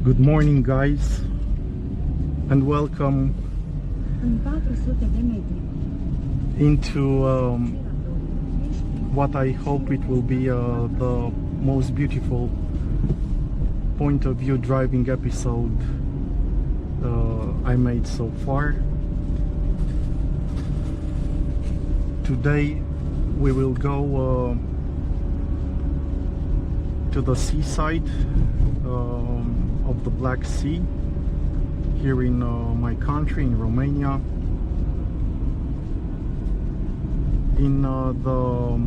Good morning, guys, and welcome into what I hope it will be the most beautiful point of view driving episode I made so far. Today we will go to the seaside of the Black Sea here in my country, in Romania, in the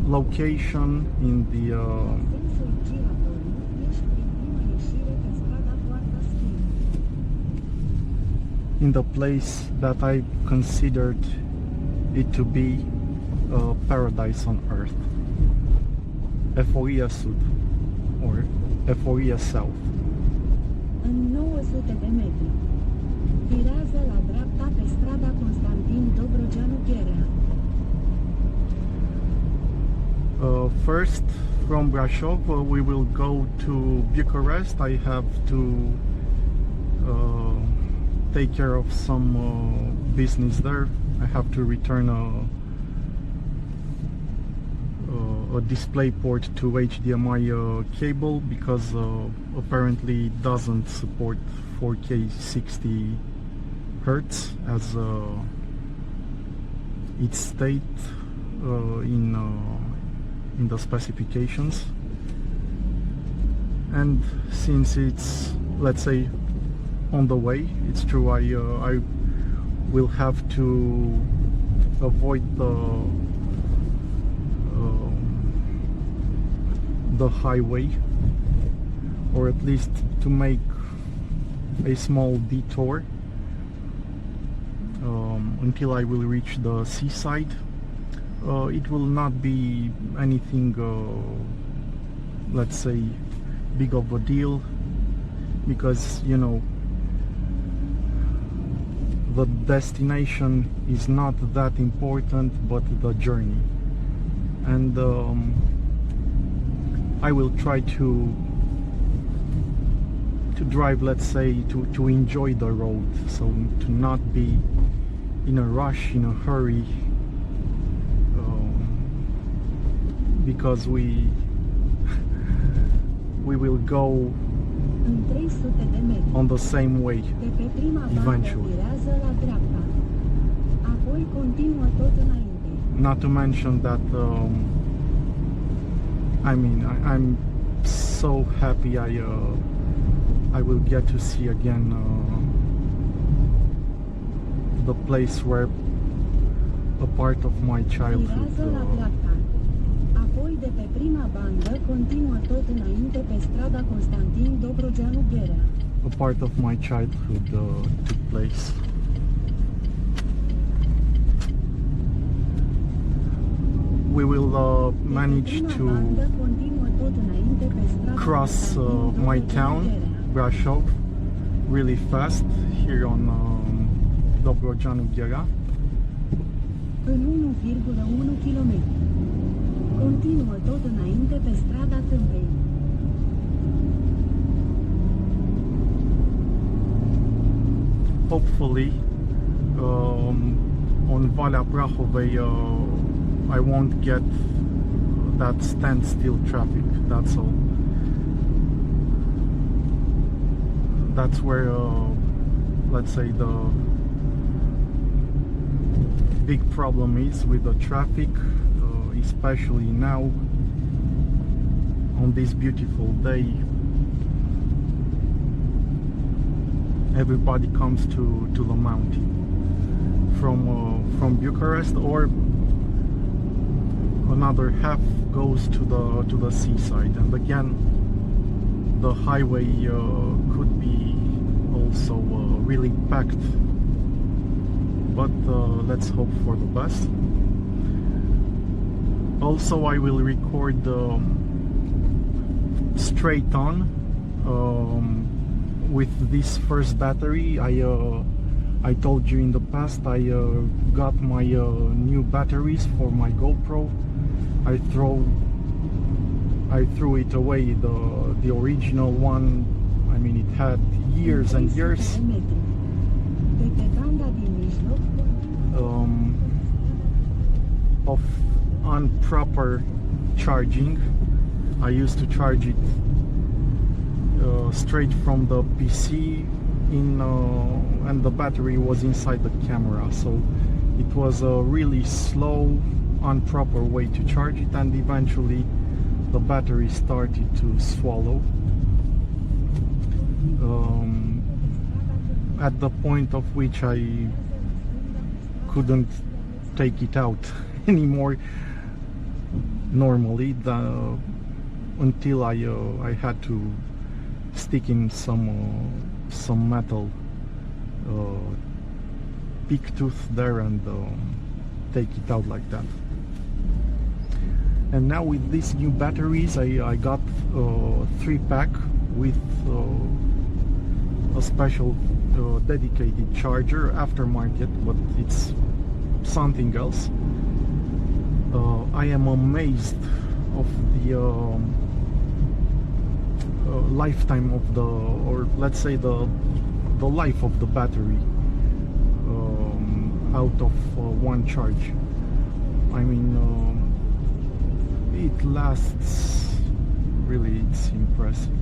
location in the place that I considered it to be a paradise on earth, Eforie Sud, or Eforie South. În 900 de metri, virează la dreapta pe strada Constantin Dobrogeanu-Gherea. First, from Brasov, we will go to Bucharest. I have to take care of some business there. I have to return a display port to HDMI cable because apparently it doesn't support 4K 60 Hertz as it states in the specifications. And since it's, let's say, on the way, it's true, I will have to avoid the highway, or at least to make a small detour until I will reach the seaside. It will not be anything, let's say, big of a deal, because, you know, the destination is not that important, but the journey. And I will try to drive, let's say, to enjoy the road, so to not be in a rush, in a hurry, because we will go În 300 de metri, on the same way de pe prima bandă eventually. virează la dreapta, apoi continuă tot înainte. Not to mention that I mean, I'm so happy I will get to see again the place where a part of my childhood Virează la dreapta, apoi de pe prima bandă continuă tot înainte pe strada Constantin Dobrogeanu-Gherea. a part of my childhood took place. We will manage to cross my town, Brasov, really fast here on Dobrogeanu-Gherea. În 1,1 km. Continuă tot înainte pe strada Tâmpei. Hopefully, on Valea Prahovei, I won't get that standstill traffic. That's all. That's where, let's say, the big problem is with the traffic, especially now on this beautiful day. Everybody comes to the mountain from Bucharest, or another half goes to the seaside. And again, the highway could be also really packed, but let's hope for the best. Also, I will record straight on with this first battery. I told you in the past I got my new batteries for my GoPro. I throw I threw it away, the original one. I mean, it had years and years of improper charging. I used to charge it straight from the PC and the battery was inside the camera, so it was a really slow, improper way to charge it, and eventually the battery started to swallow at the point of which I couldn't take it out anymore normally, until I had to stick in some metal pick tooth there and take it out like that. And now with these new batteries, I got a 3-pack with a special dedicated charger, aftermarket, but it's something else. I am amazed of the lifetime of the, or let's say the life of the battery out of one charge. I mean, it lasts, really, it's impressive,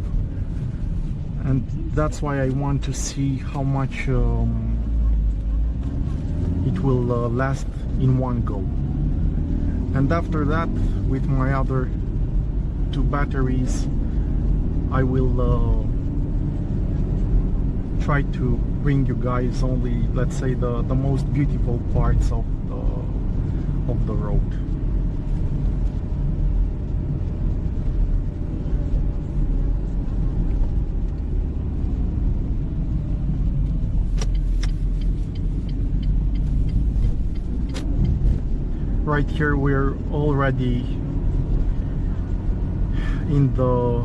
and that's why I want to see how much it will last in one go. And after that, with my other 2 batteries, I will try to bring you guys only, let's say, the most beautiful parts of the road. Right here we're already in the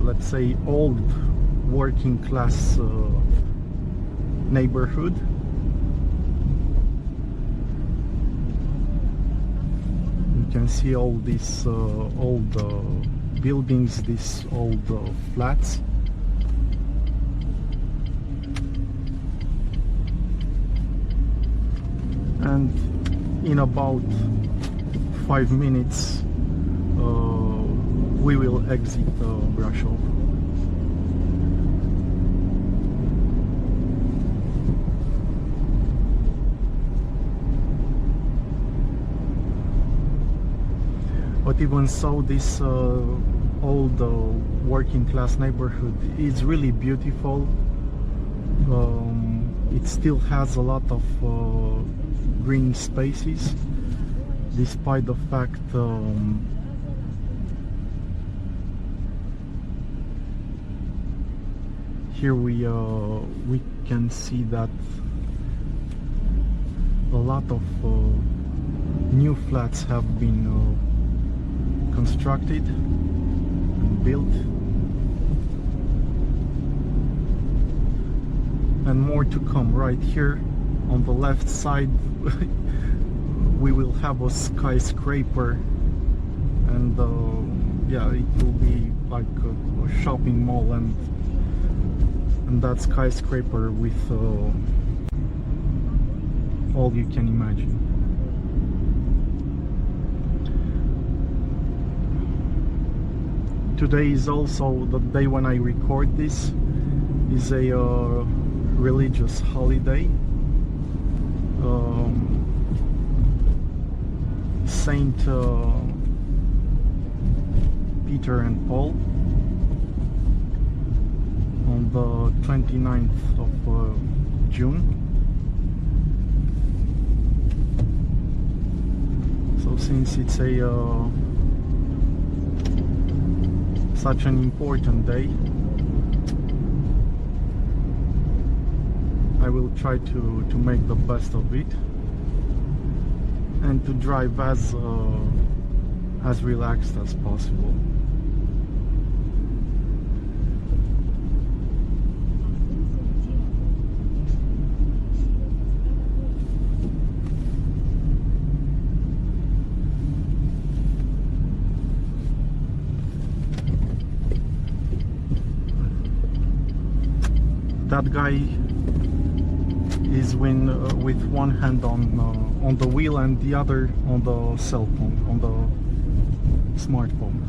let's say old working class neighborhood. You can see all these old buildings, these old flats. And in about 5 minutes we will exit Brasov. But even so, this old working class neighborhood is really beautiful. It still has a lot of green spaces, despite the fact here we can see that a lot of new flats have been constructed and built, and more to come. Right here on the left side we will have a skyscraper, and yeah, it will be like a shopping mall, and that skyscraper with all you can imagine. Today is also the day when I record this, is a religious holiday. Saint Peter and Paul, on the 29th of June. So since it's a such an important day, I will try to make the best of it and to drive as relaxed as possible. that guy is with one hand on the wheel and the other on the cell phone, on the smartphone.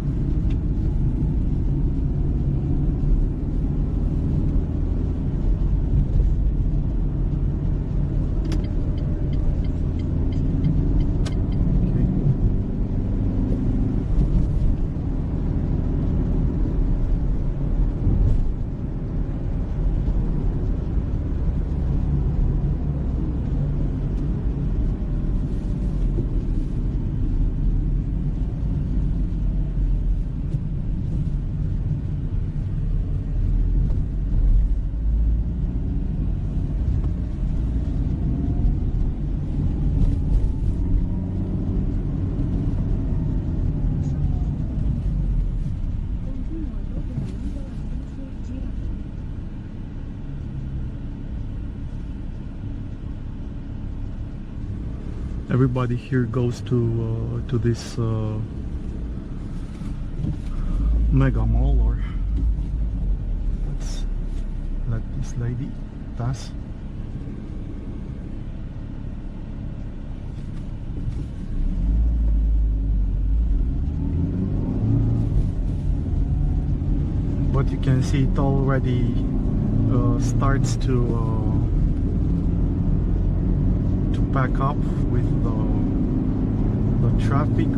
Everybody here goes to this mega mall, or let's let this lady pass. But you can see it already starts to back up with the traffic.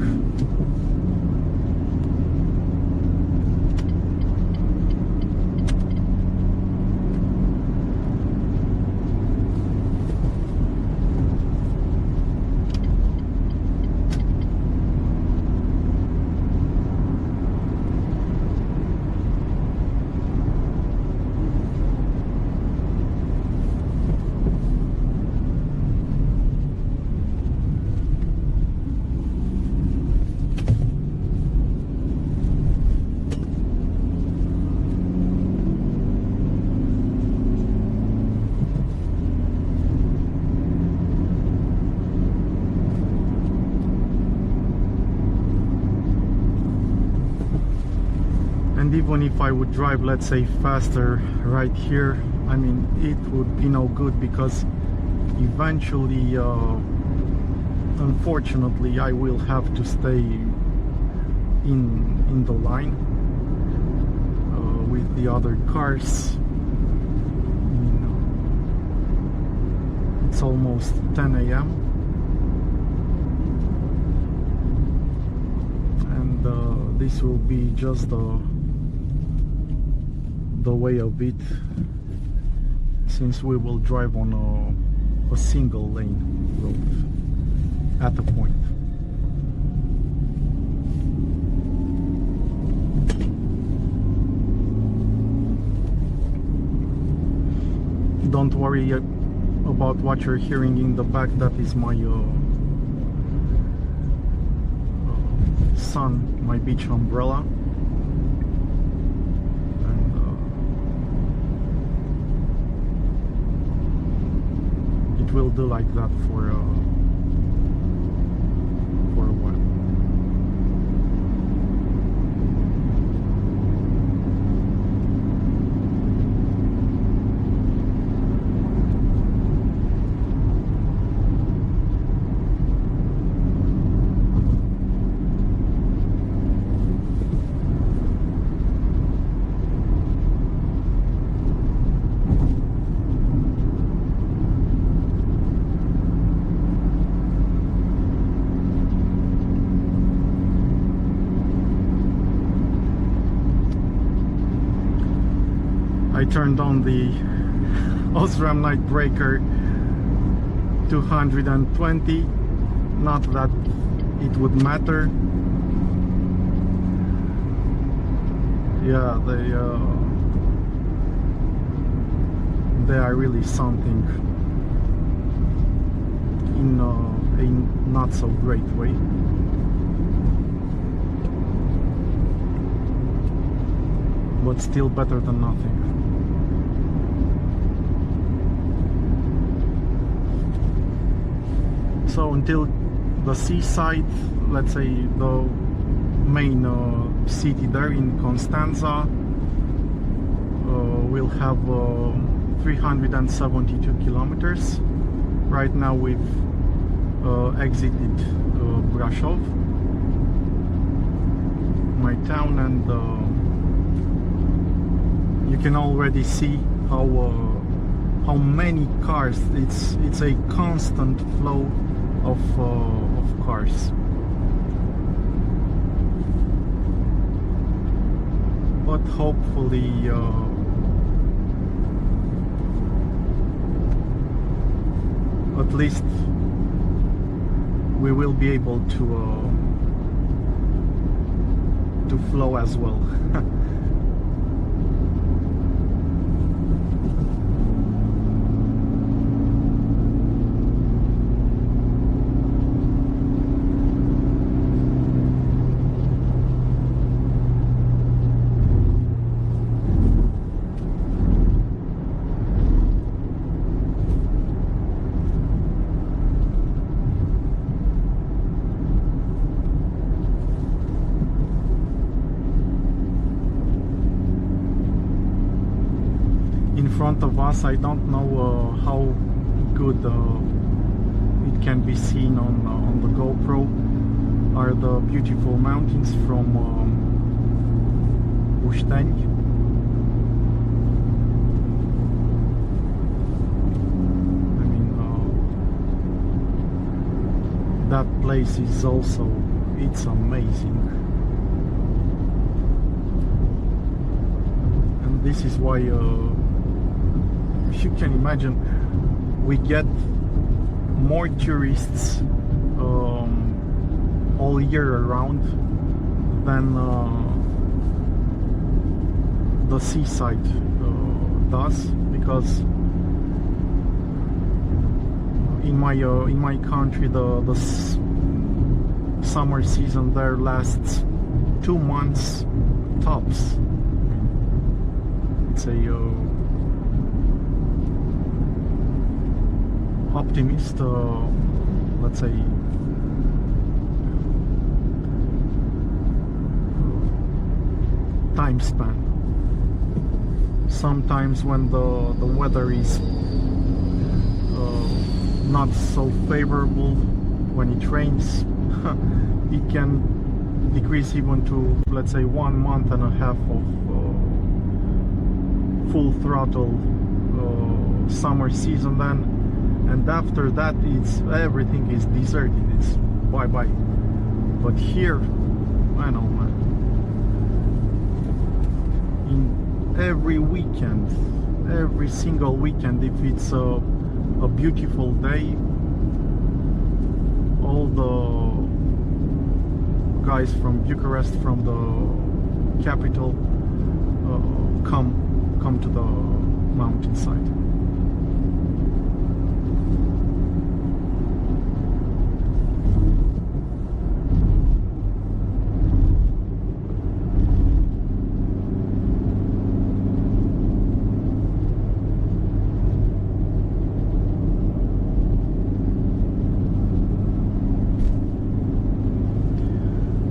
And even if I would drive, let's say, faster right here, I mean, it would be no good, because eventually, unfortunately, I will have to stay in the line with the other cars. I mean, it's almost 10 a.m. and this will be just the way of it, since we will drive on a single lane road at a point. Don't worry about what you're hearing in the back. That is my son, my beach umbrella. It will do like that for a while. I turned on the Osram night breaker 220, not that it would matter. Yeah, they are really something in a not so great way. But still better than nothing. So until the Seaside, let's say the main city there in Constanza, we'll have 372 kilometers. Right now we've exited Brasov, my town, and you can already see how many cars. It's a constant flow of cars. But hopefully at least we will be able to flow as well. In front of us, I don't know how good it can be seen on the GoPro, are the beautiful mountains from Ușteni. I mean, that place is also, it's amazing. And this is why you can imagine we get more tourists all year around than the Seaside does, because in my country the summer season there lasts 2 months tops. It's a optimist, let's say, time span. Sometimes when the weather is not so favorable, when it rains, it can decrease even to, let's say, 1 month and a half of full throttle summer season then. And after that, everything is deserted. It's bye-bye. But here, I know, man. In every weekend, every single weekend, if it's a beautiful day, all the guys from Bucharest, from the capital, come to the mountainside.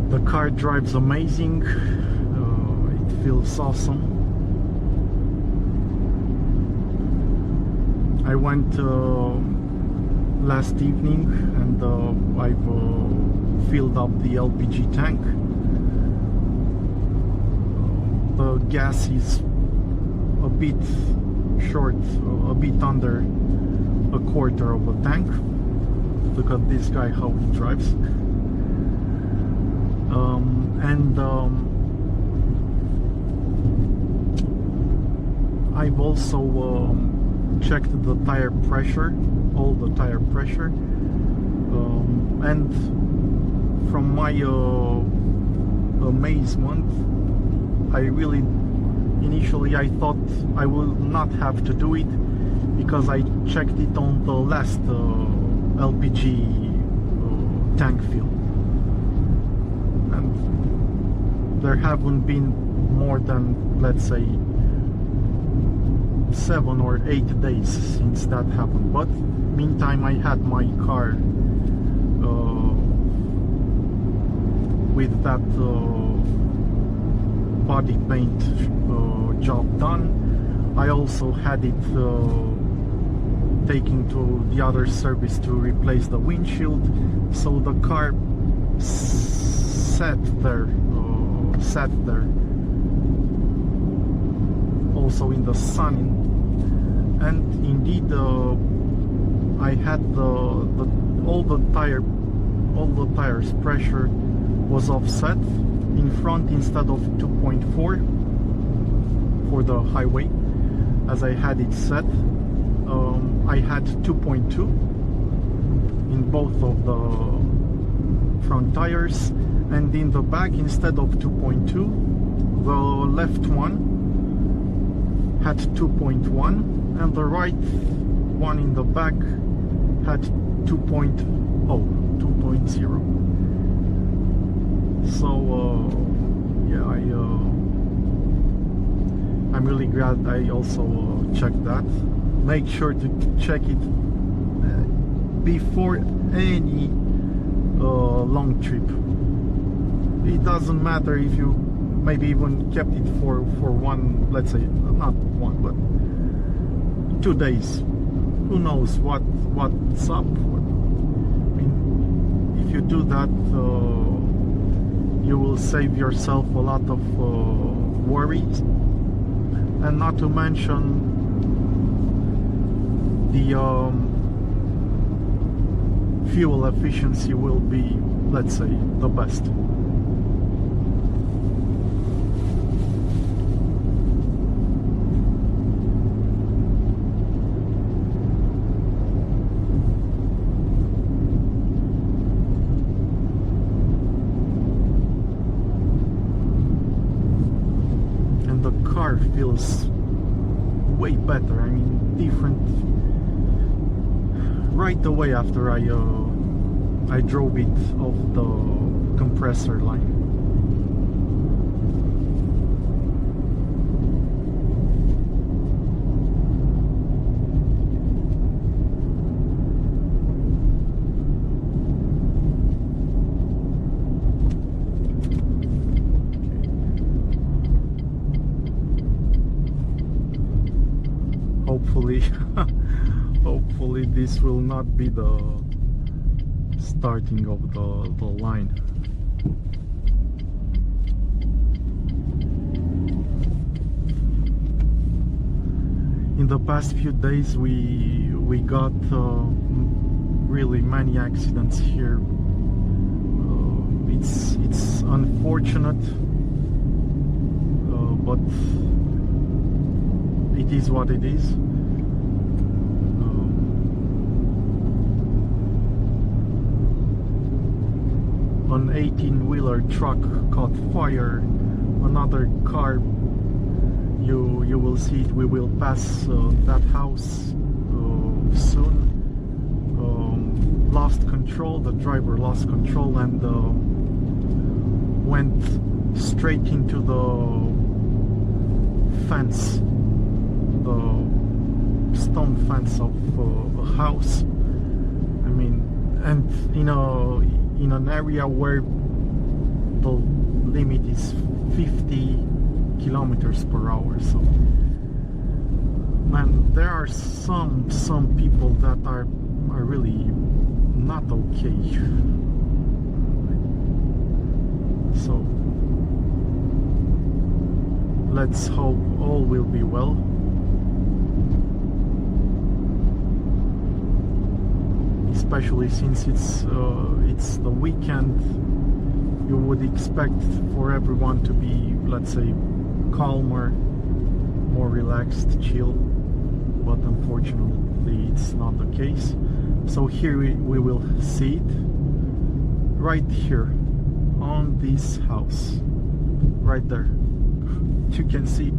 The car drives amazing. It feels awesome. I went last evening and I've filled up the LPG tank. The gas is a bit short, a bit under a quarter of a tank. Look at this guy, how he drives. I've also checked the tire pressure, all the tire pressure, and from my amazement, initially I thought I will not have to do it, because I checked it on the last LPG tank fill, and there haven't been more than, let's say, 7 or 8 days since that happened. But meantime, I had my car with that body paint job done. I also had it taken to the other service to replace the windshield, so the car sat there also in the sun. And indeed I had all the tires pressure was offset in front. Instead of 2.4 for the highway as I had it set, I had 2.2 in both of the front tires, and in the back, instead of 2.2, the left one had 2.1 and the right one in the back had 2.0. So yeah, I'm really glad I also checked that. Make sure to check it before any long trip. It doesn't matter if you maybe even kept it for one, let's say, not one, but 2 days. Who knows what's up? I mean, if you do that, you will save yourself a lot of worries, and not to mention the fuel efficiency will be, let's say, the best. And the car feels way better. I mean, different. Right away after I drove it off the compressor line. Hopefully hopefully this will not be the starting of the line. In the past few days we got really many accidents here. It's unfortunate, but it is what it is. An 18-wheeler truck caught fire. Another car, you will see it. We will pass that house soon. Lost control. The driver lost control and went straight into the fence, the stone fence of a house. I mean, and in an area where the limit is 50 kilometers per hour. So, man, there are some people that are really not okay. So let's hope all will be well. Especially since it's the weekend, you would expect for everyone to be, let's say, calmer, more relaxed, chill, but unfortunately it's not the case. So here we will see it right here on this house, right there. You can see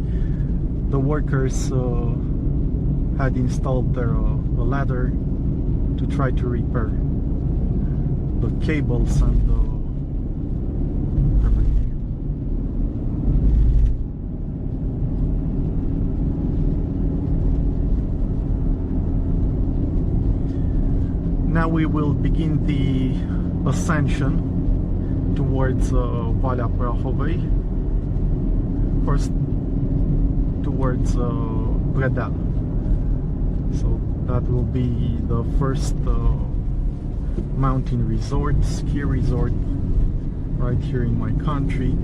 the workers had installed their a ladder to try to repair the cables and everything. Now we will begin the ascension towards Valea Prahovei. First towards Bredal. So that will be the first mountain resort, ski resort right here in my country.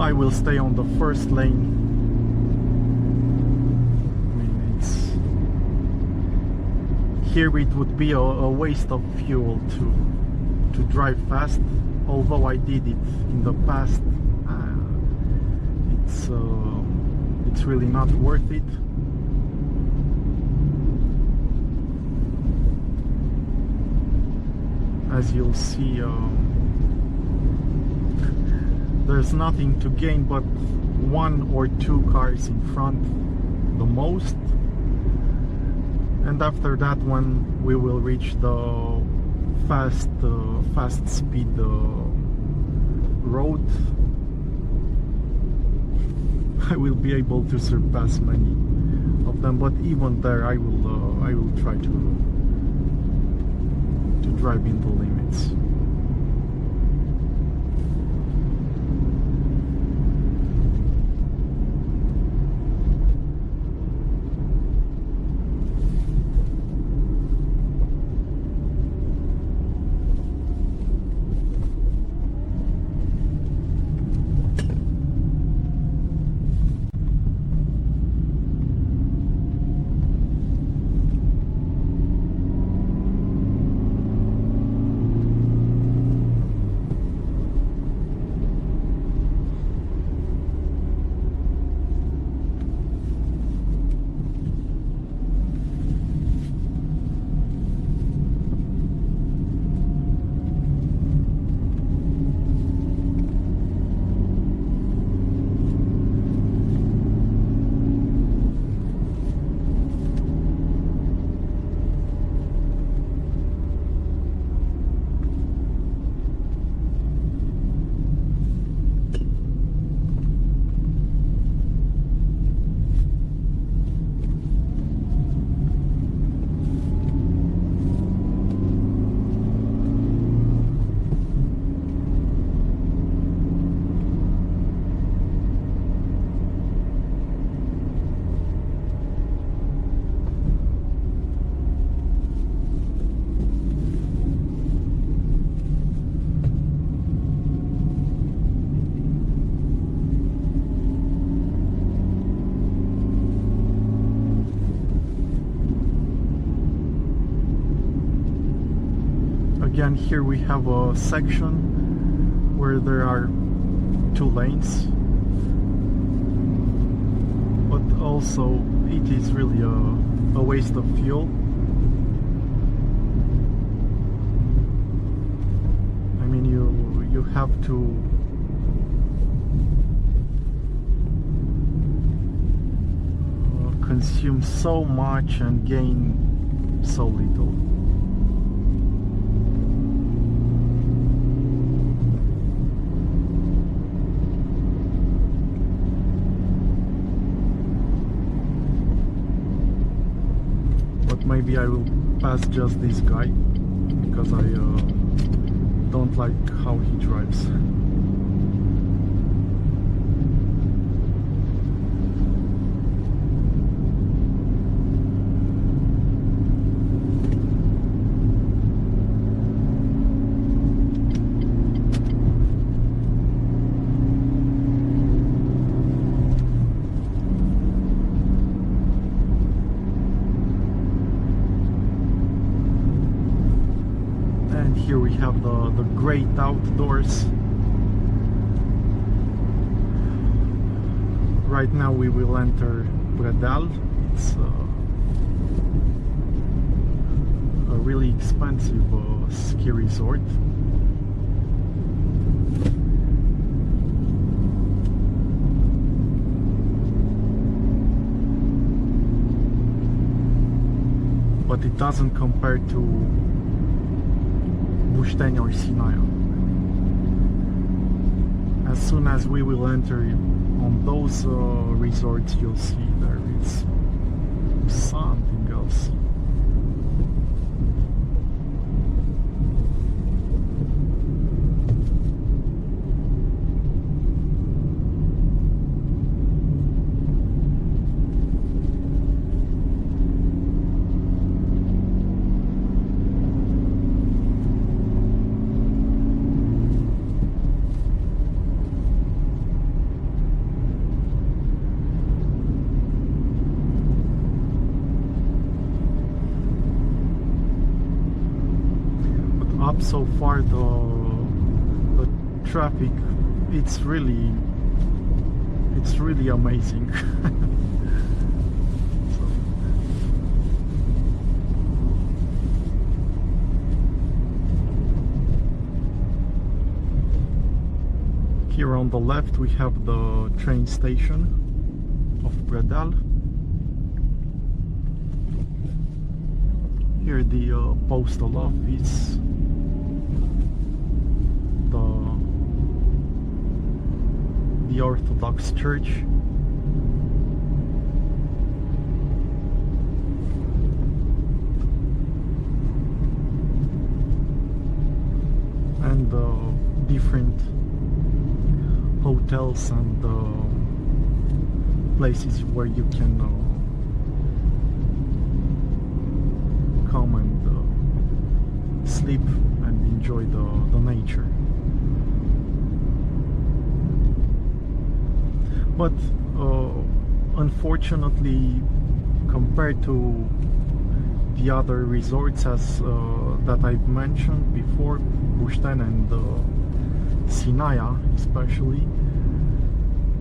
I will stay on the first lane. I mean, here it would be a waste of fuel to drive fast, although I did it in the past. It's really not worth it. As you'll see, there's nothing to gain but 1 or 2 cars in front the most, and after that one we will reach the fast speed road. I will be able to surpass many of them, but even there I will try to drive in the limits. Again, here we have a section where there are 2 lanes, but also it is really a waste of fuel. I mean, you have to consume so much and gain so little. Maybe I will pass just this guy because I don't like how he drives. Here we have the great outdoors. Right now we will enter Bredal. It's a really expensive ski resort. But it doesn't compare to Bușteni or Sinaia. As soon as we will enter on those resorts, you'll see there is something else. so far the traffic, it's really amazing. So, here on the left we have the train station of Predal. Here the postal office, the Orthodox Church, and different hotels and places where you can come and sleep and enjoy the nature. But unfortunately, compared to the other resorts as that I've mentioned before, Bușteni and Sinaia especially,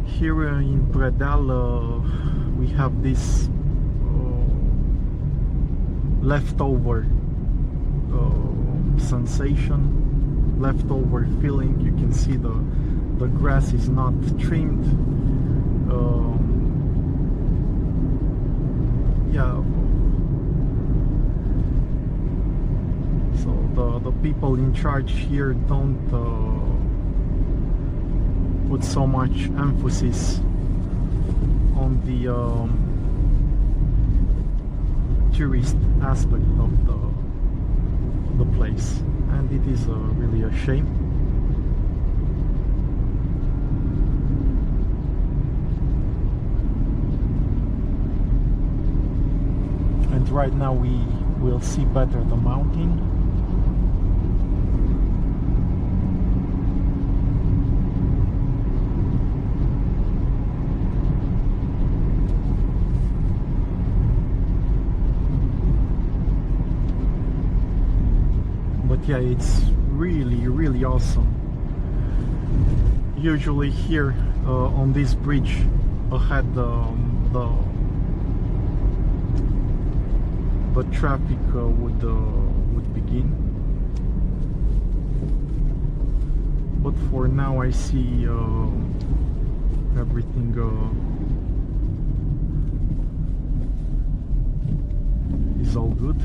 here in Predal we have this leftover sensation, leftover feeling. You can see the grass is not trimmed. Yeah, so the people in charge here don't put so much emphasis on the tourist aspect of the place, and it is really a shame. And right now we will see better the mountain. But yeah, it's really awesome. Usually here on this bridge ahead the traffic would begin, but for now I see everything is all good.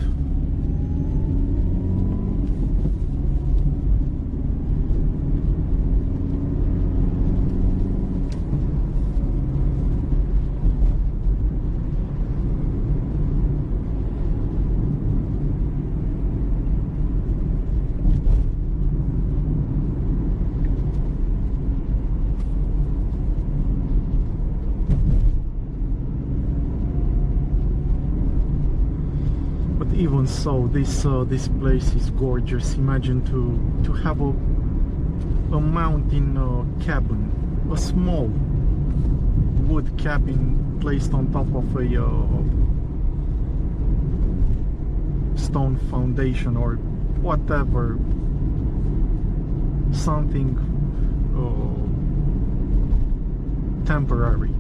Even so, this place is gorgeous. Imagine to have a mountain cabin, a small wood cabin placed on top of a stone foundation or whatever, something temporary.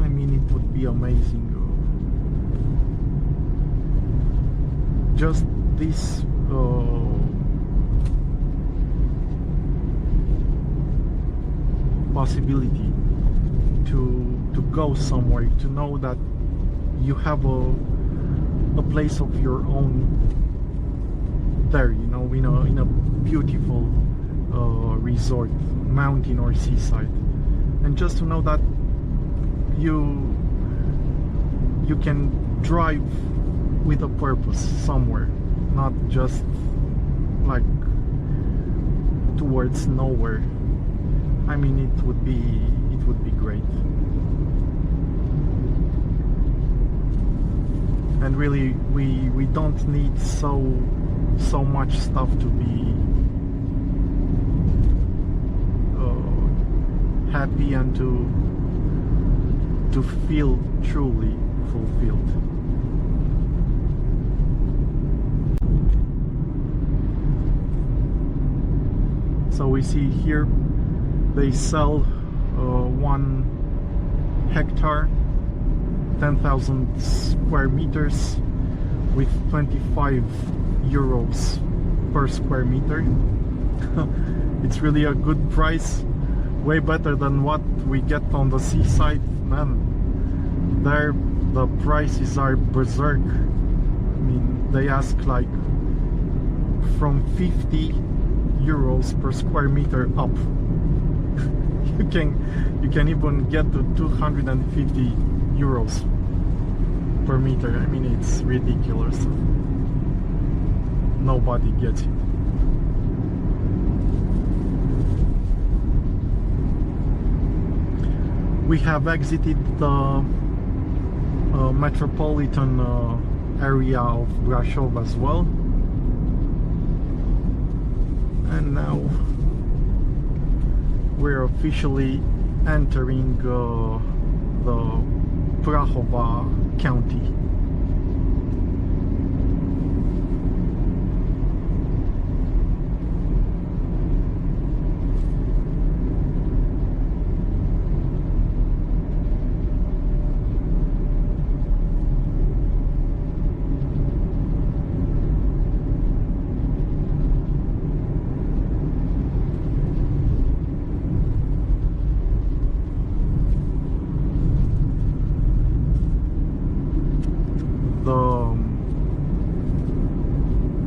I mean, it would be amazing. Just this possibility to go somewhere, to know that you have a place of your own there, you know, in a beautiful resort, mountain or seaside, and just to know that you can drive with a purpose somewhere, not just like towards nowhere. I mean, it would be great. And really, we don't need so much stuff to be happy and to feel truly fulfilled. So we see here they sell 1 hectare, 10,000 square meters with 25 euros per square meter. It's really a good price, way better than what we get on the seaside. Man, there the prices are berserk. I mean, they ask like from 50 euros per square meter up. You can even get to 250 euros per meter. I mean, it's ridiculous. Nobody gets it. We have exited the metropolitan area of Brasov as well, and now we're officially entering the Prahova county.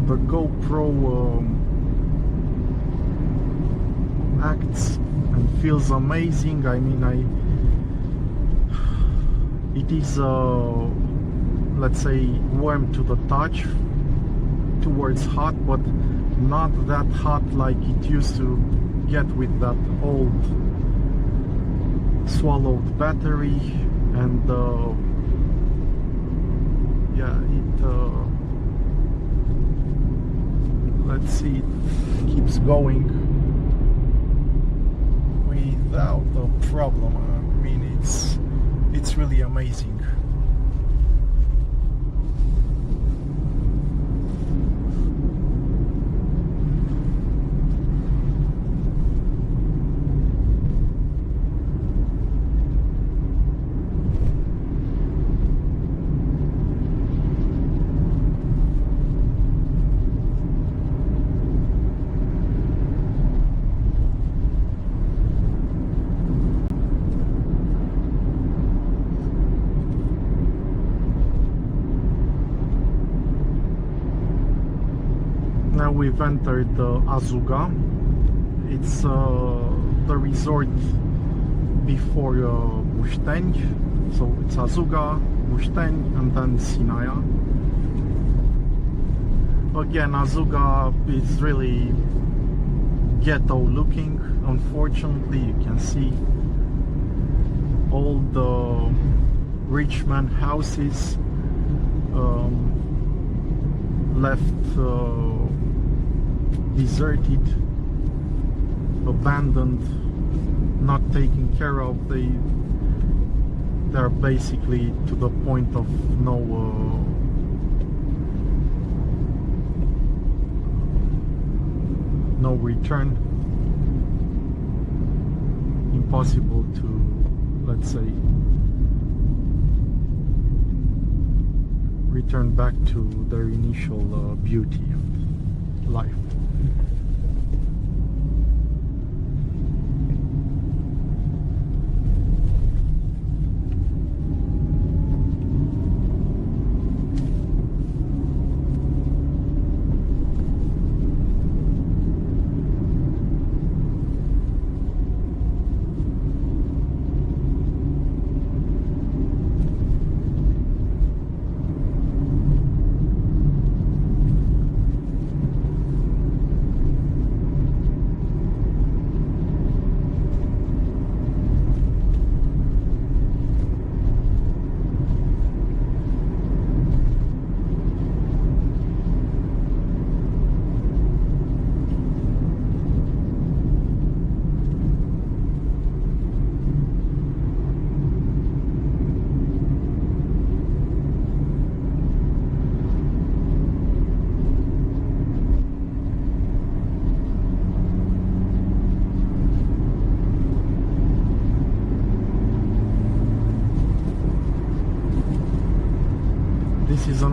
The GoPro acts and feels amazing. I mean, it is let's say warm to the touch, towards hot, but not that hot like it used to get with that old swallowed battery. And yeah, let's see, it keeps going without a problem. I mean, it's really amazing. Now we've entered Azuga. It's the resort before Mușteni. So it's Azuga, Mușteni, and then Sinaia. Again, Azuga is really ghetto looking. Unfortunately, you can see all the rich man houses left deserted, abandoned, not taken care of. They're basically to the point of no return. Impossible to, let's say, return back to their initial beauty and life.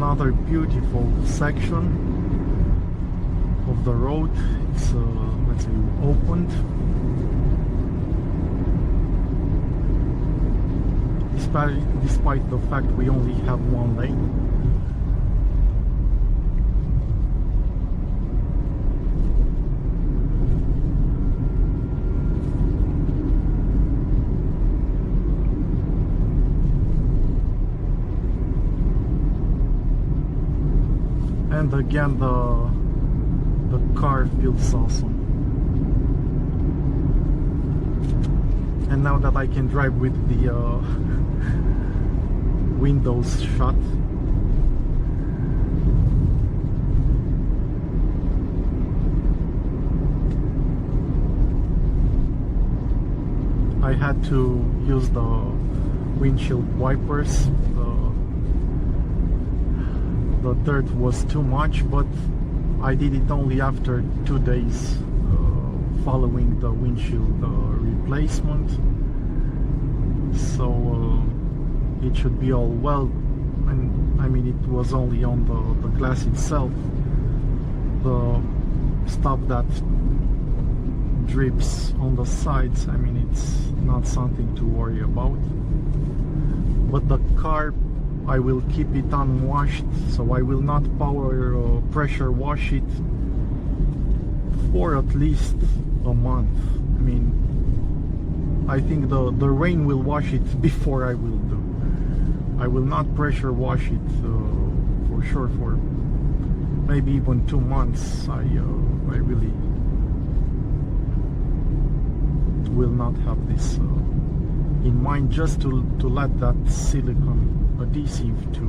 another beautiful section of the road. It's let's say opened, despite the fact we only have one lane. And again, the car feels awesome. And now that I can drive with the windows shut, I had to use the windshield wipers. The dirt was too much, but I did it only after 2 days following the windshield replacement, so it should be all well. And I mean, it was only on the glass itself, the stuff that drips on the sides. I mean, it's not something to worry about, but the car, I will keep it unwashed, so I will not pressure wash it for at least a month. I mean, I think the rain will wash it before I will do. I will not pressure wash it for sure for maybe even 2 months. I really will not have this in mind, just to let that silicone adhesive to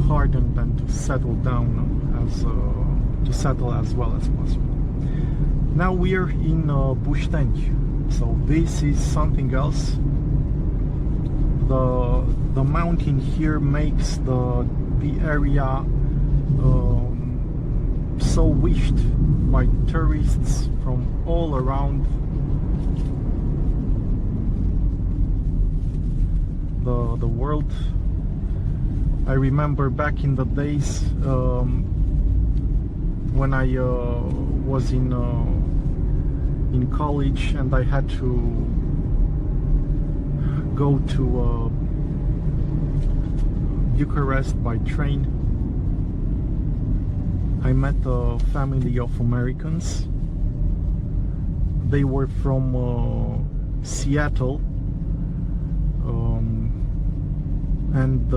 harden and to settle down as well as possible. Now we are in Bușteni, so this is something else. The mountain here makes the area so wished by tourists from all around the world. I remember back in the days when I was in college and I had to go to Bucharest by train. I met a family of Americans. They were from Seattle, and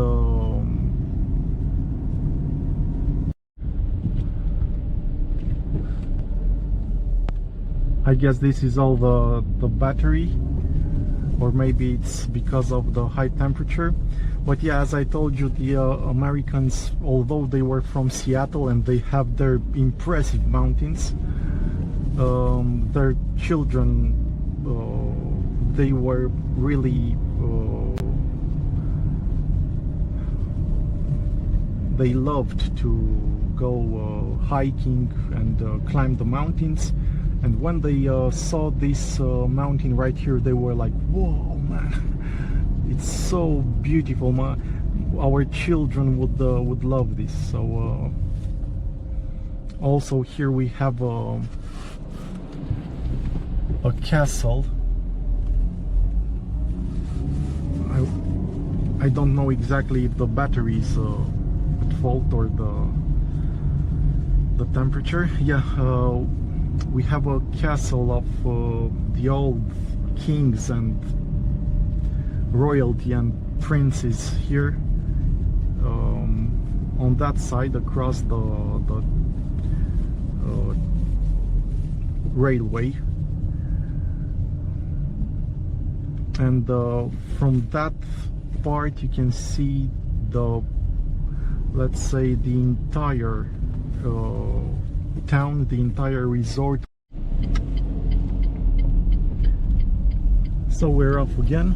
I guess this is all the battery, or maybe it's because of the high temperature. But yeah, as I told you, the Americans, although they were from Seattle and they have their impressive mountains, their children, they were really they loved to go hiking and climb the mountains. And when they saw this mountain right here, they were like, whoa, man, it's so beautiful. Our children would love this. So also here we have a castle. I don't know exactly if the battery is at fault or the temperature. Yeah, we have a castle of the old kings and royalty and princes here, on that side across the railway. And from that part you can see let's say the entire town, the entire resort. So we're off again.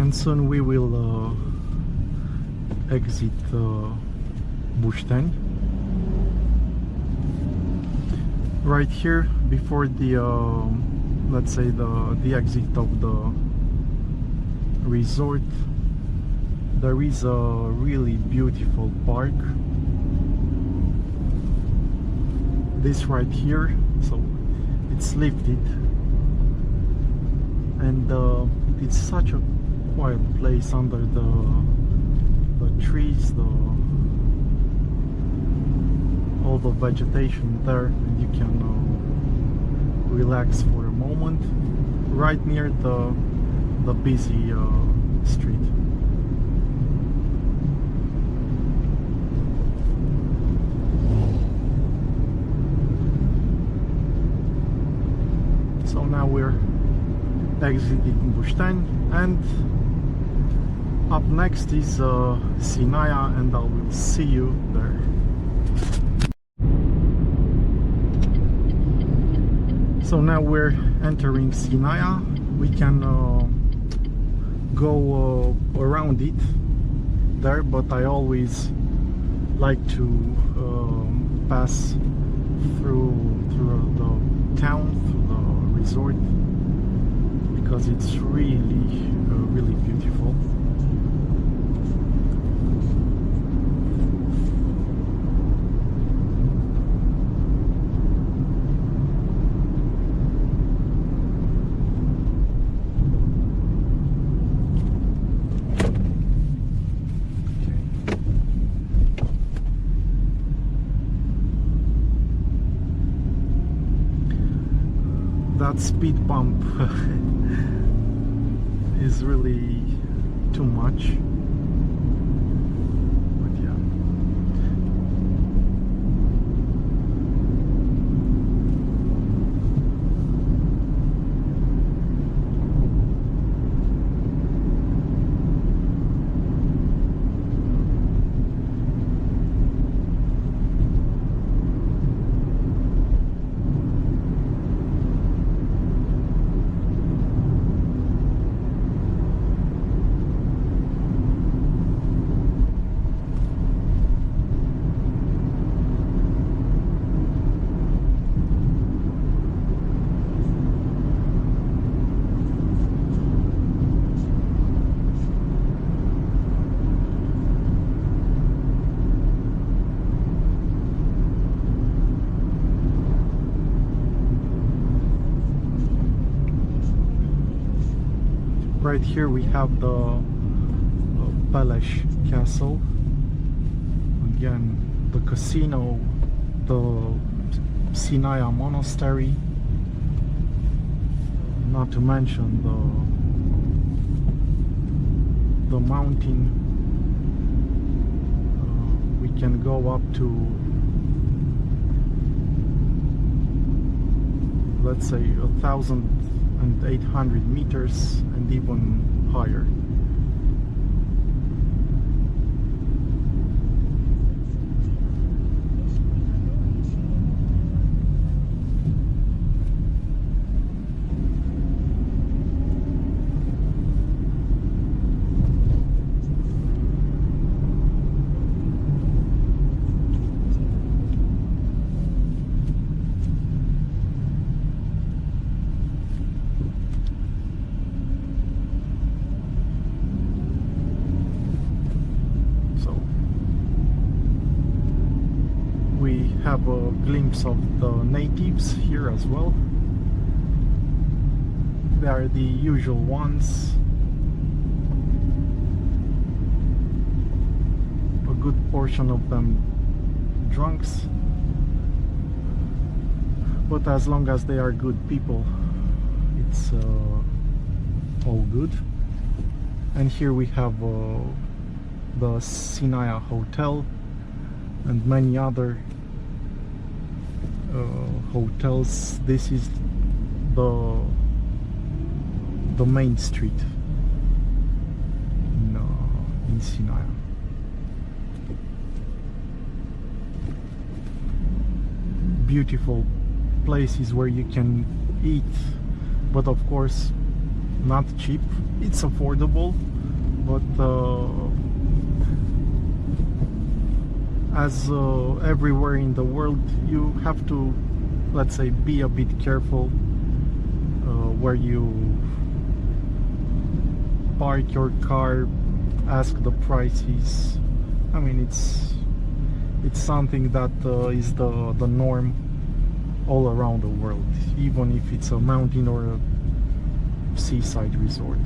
and soon we will exit Bușteni. Right here before the let's say the exit of the resort, there is a really beautiful park. This right here, so it's lifted, and it's such a quiet place under the trees, all the vegetation there, and you can relax for a moment right near the busy street. So now we're exiting Bușteni, and up next is Sinaia, and I will see you there. So now we're entering Sinaia. We can go around it there, but I always like to pass through the town, through the resort, because it's really really beautiful. That speed bump is really too much, but yeah. Right here we have the Palace Castle. Again, the casino, the Sinaia Monastery, not to mention the mountain. We can go up to, let's say, 1,800 meters and even higher. Have a glimpse of the natives here as well. They are the usual ones. A good portion of them drunks, but as long as they are good people, it's all good. And here we have the Sinaia Hotel and many other hotels. This is the main street in Sinaia. Beautiful places where you can eat, but of course not cheap. It's affordable, but as everywhere in the world, you have to, let's say, be a bit careful where you park your car, ask the prices. I mean, it's something that is the norm all around the world, even if it's a mountain or a seaside resort.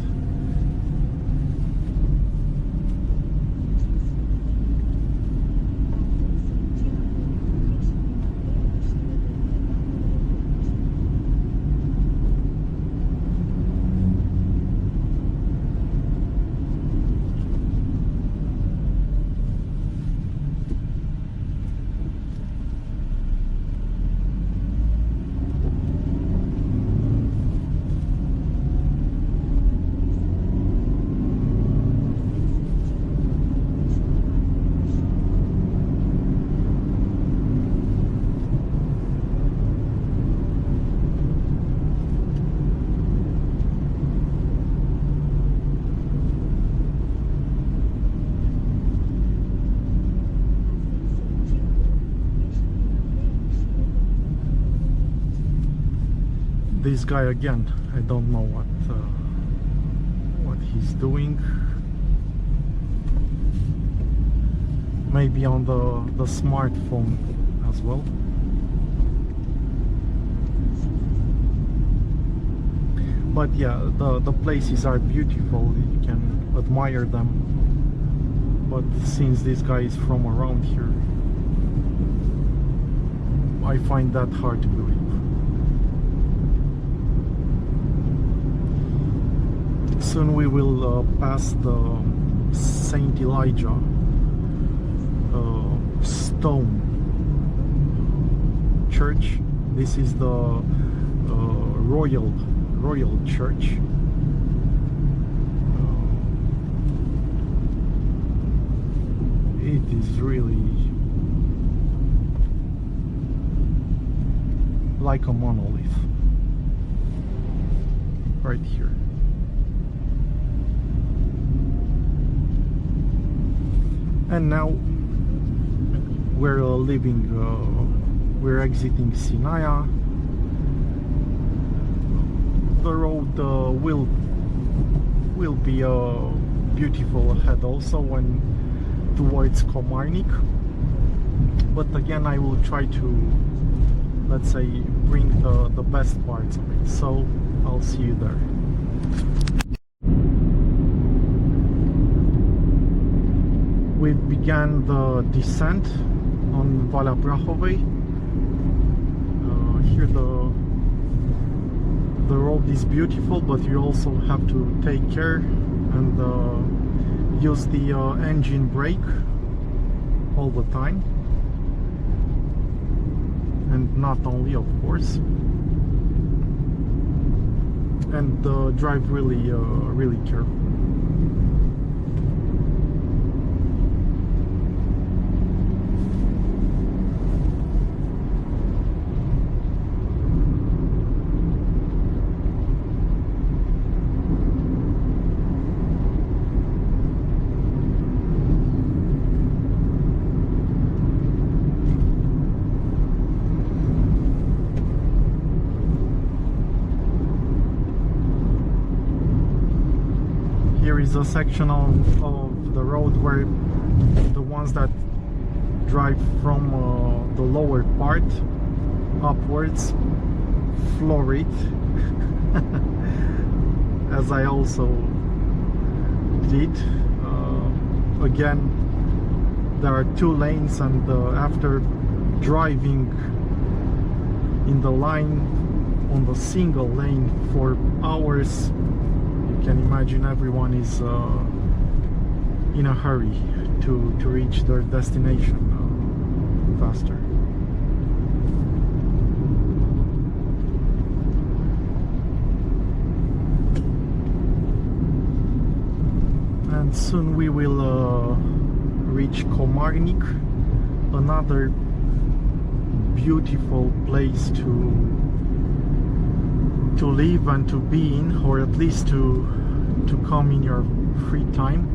This guy again, I don't know what he's doing. Maybe on the smartphone as well. But yeah, the places are beautiful, you can admire them. But since this guy is from around here, I find that hard to believe. Soon we will pass the Saint Elijah stone church. This is the royal church. It is really like a monolith right here. And now we're leaving, we're exiting Sinaia. The road will be beautiful ahead also when towards Komarnik. But again, I will try to, let's say, bring the best parts of it. So I'll see you there. We began the descent on Valea Prahovei. Here the road is beautiful, but you also have to take care and use the engine brake all the time, and not only, of course, and drive really careful. Is a section of the road where the ones that drive from the lower part upwards floor it as I also did. Again, there are two lanes, and after driving in the line on the single lane for hours, you can imagine everyone is in a hurry to reach their destination faster. And soon we will reach Komarnik, another beautiful place to live and to be in, or at least to come in your free time.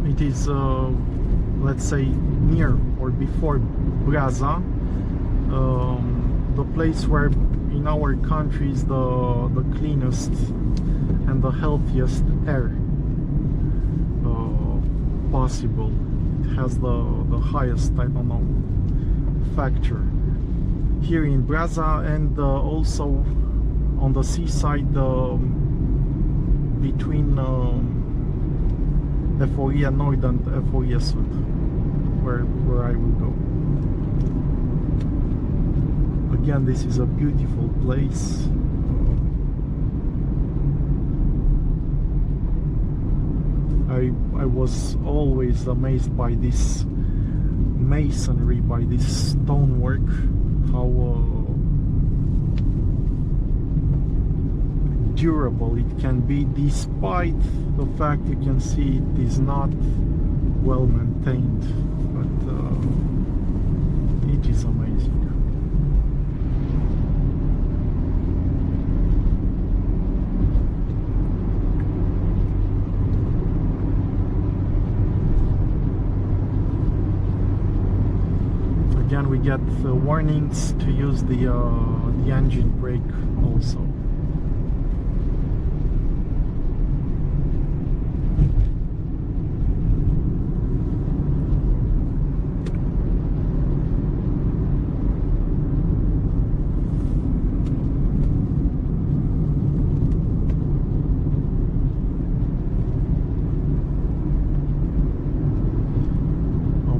It is, let's say, near or before Brasov, the place where in our country is the cleanest and the healthiest air possible. It has the highest, I don't know, factor here in Brasov, and also on the seaside between Eforie North and Eforie Sud, where I will go. Again, this is a beautiful place. I was always amazed by this masonry, by this stonework, how durable it can be, despite the fact you can see it is not well maintained, but it is amazing. Again, we get warnings to use the engine brake also.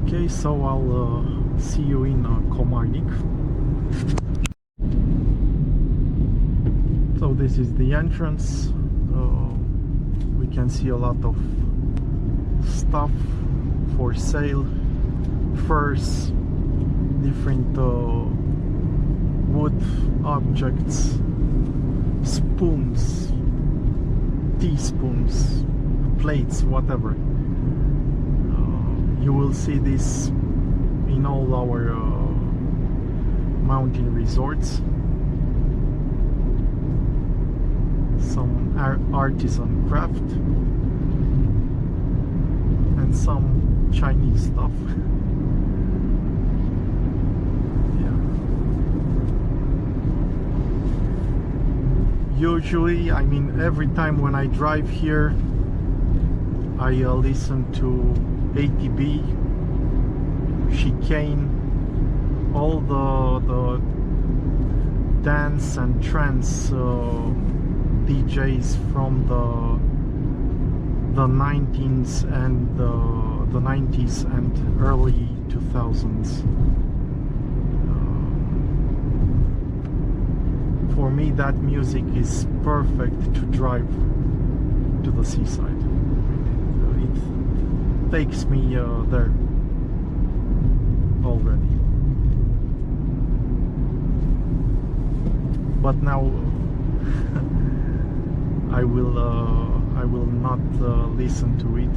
Okay, so I'll see you in Komarnik. So this is the entrance. We can see a lot of stuff for sale, furs, different wood objects, spoons, teaspoons, plates, whatever. You will see this in all our mountain resorts. Some artisan craft and some Chinese stuff. Yeah. Usually, I mean, every time when I drive here, I listen to ATB, Chicane, all the dance and trance DJs from the 90s and the 90s and early 2000s. For me, that music is perfect to drive to the seaside. It takes me there already. But now I will not listen to it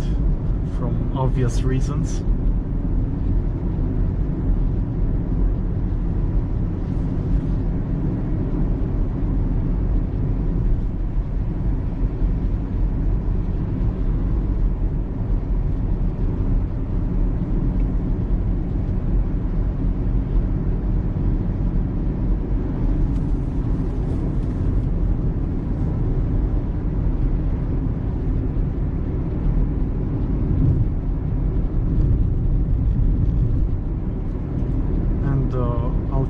from obvious reasons.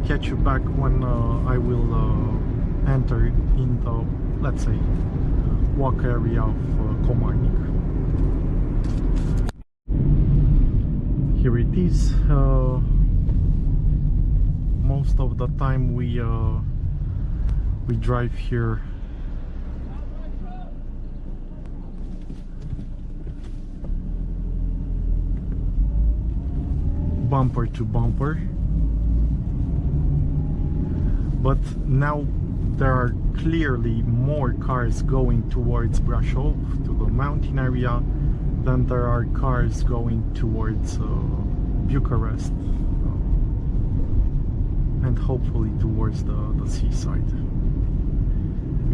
Catch you back when I will enter in the, let's say, walk area of Komarnik. Here it is. Most of the time we drive here bumper to bumper. But now there are clearly more cars going towards Brasov, to the mountain area, than there are cars going towards Bucharest and hopefully towards the seaside.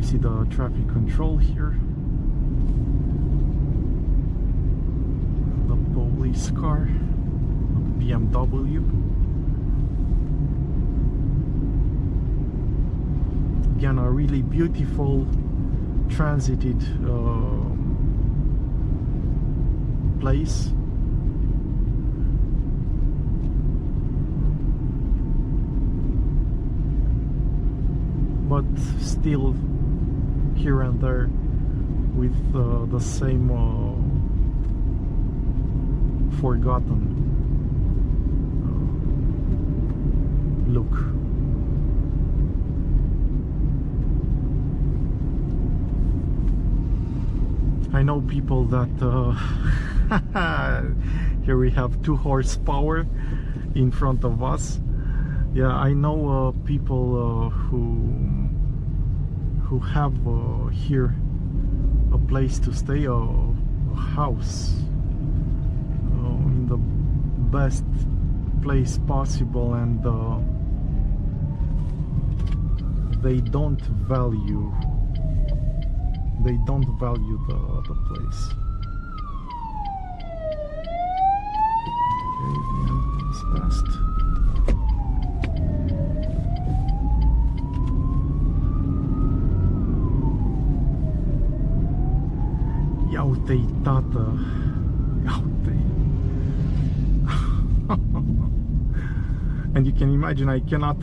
We see the traffic control here. The police car, BMW. Again, a really beautiful transited place. But still here and there with the same forgotten look. I know people that here we have 2 horsepower in front of us. Yeah, I know people who have here a place to stay, a house in the best place possible, and they don't value the place. Okay, the ambulance passed. Ia uite-i, tată! Ia uite-i! And you can imagine, I cannot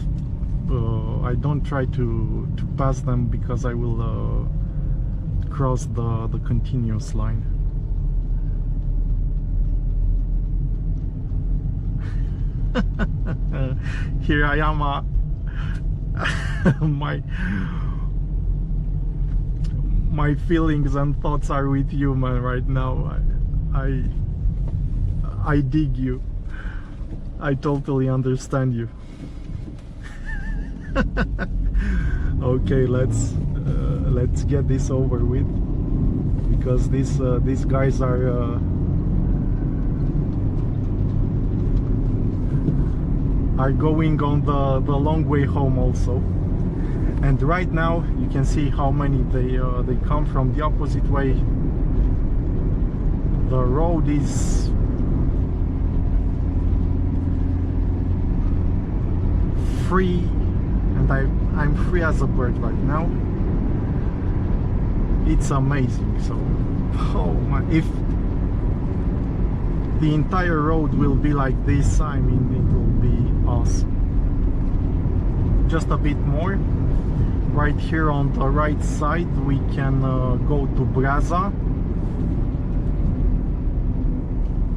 I don't try to pass them because I will cross the continuous line. Here I am, my feelings and thoughts are with you, man, right now. I dig you. I totally understand you. Okay, let's get this over with, because these guys are going on the long way home also. And right now you can see how many they come from the opposite way. The road is free, and I'm free as a bird right now. It's amazing. So, oh my, if the entire road will be like this, I mean, it will be awesome. Just a bit more. Right here on the right side we can go to Brasov.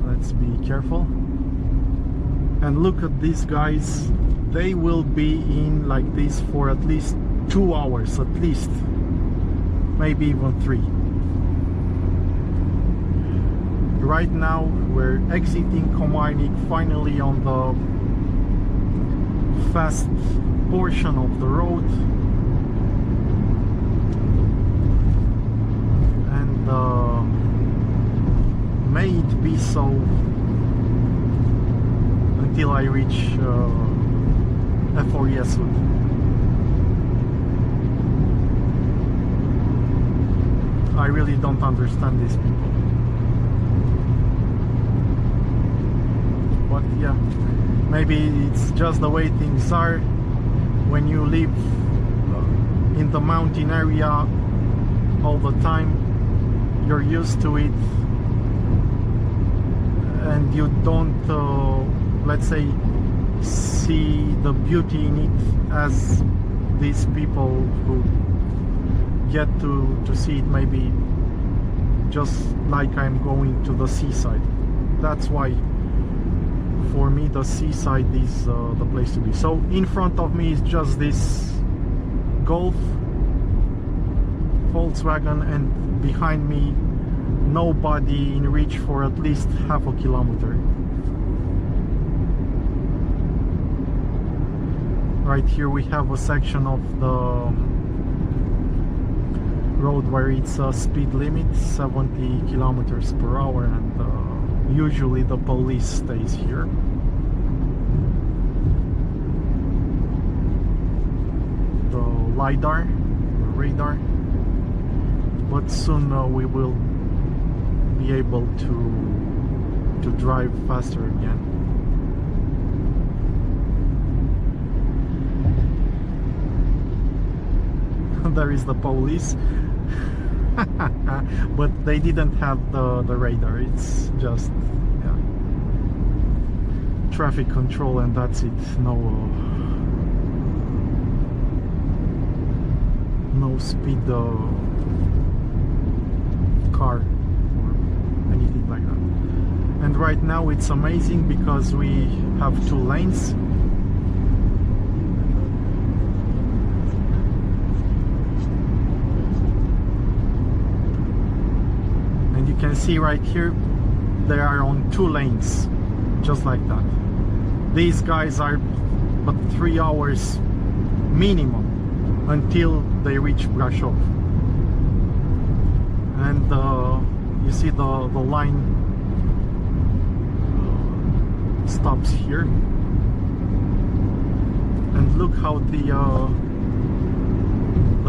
Let's be careful. And look at these guys. They will be in like this for at least 2 hours, at least, maybe even 3. Right now we're exiting Nomyn, finally on the fast portion of the road. And may it be so until I reach Eforie soon. I really don't understand these people. But yeah, maybe it's just the way things are when you live in the mountain area all the time. You're used to it, and you don't let's say see the beauty in it as these people who get to see it maybe just like I'm going to the seaside. That's why for me the seaside is the place to be. So in front of me is just this Golf Volkswagen, and behind me nobody in reach for at least half a kilometer. Right here we have a section of the road where it's a speed limit 70 kilometers per hour, and usually the police stays here. The LiDAR, the radar. but soon we will be able to drive faster again. There is the police. But they didn't have the radar. It's just, yeah, traffic control, and that's it. No speed car or anything like that. And right now it's amazing because we have 2 lanes. You can see right here they are on 2 lanes, just like that. These guys are but 3 hours minimum until they reach Brasov, and you see the line stops here, and look how the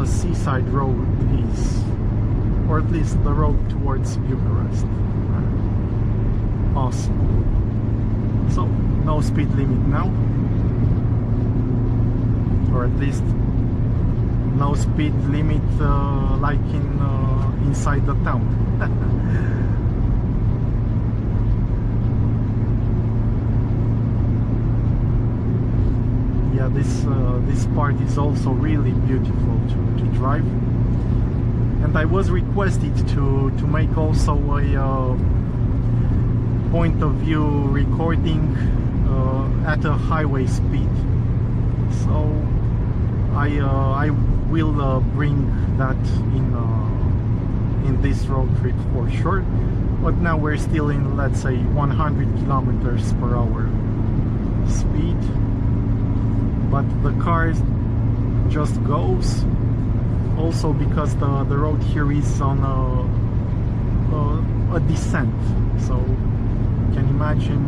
Seaside road is, or at least the road towards Bucharest. Awesome. So no speed limit now, or at least no speed limit like inside the town. Yeah, this part is also really beautiful to drive. And I was requested to make also a point of view recording at a highway speed. So I will bring that in this road trip for sure. But now we're still in, let's say, 100 kilometers per hour speed. But the car just goes. Also because the road here is on a descent, so you can imagine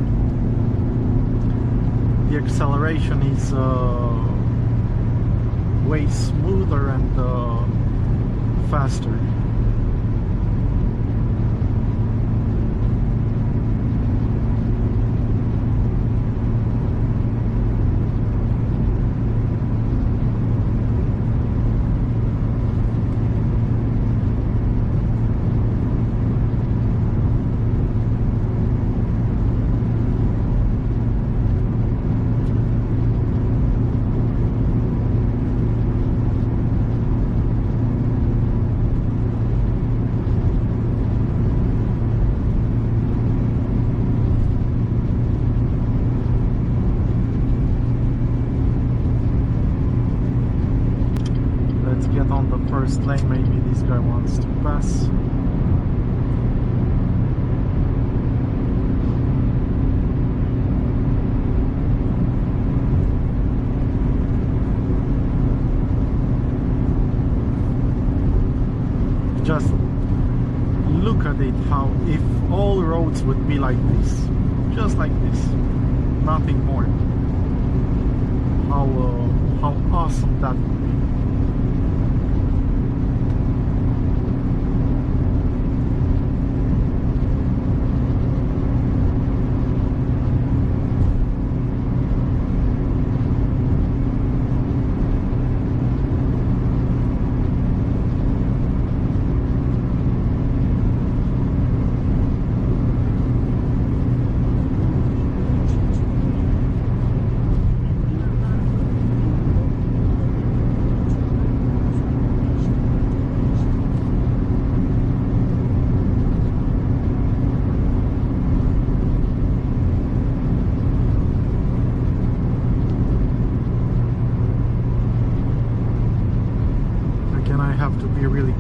the acceleration is way smoother and faster. First lane, maybe this guy wants to pass. Just look at it, how if all roads would be like this, just like this, nothing more, how awesome that would be.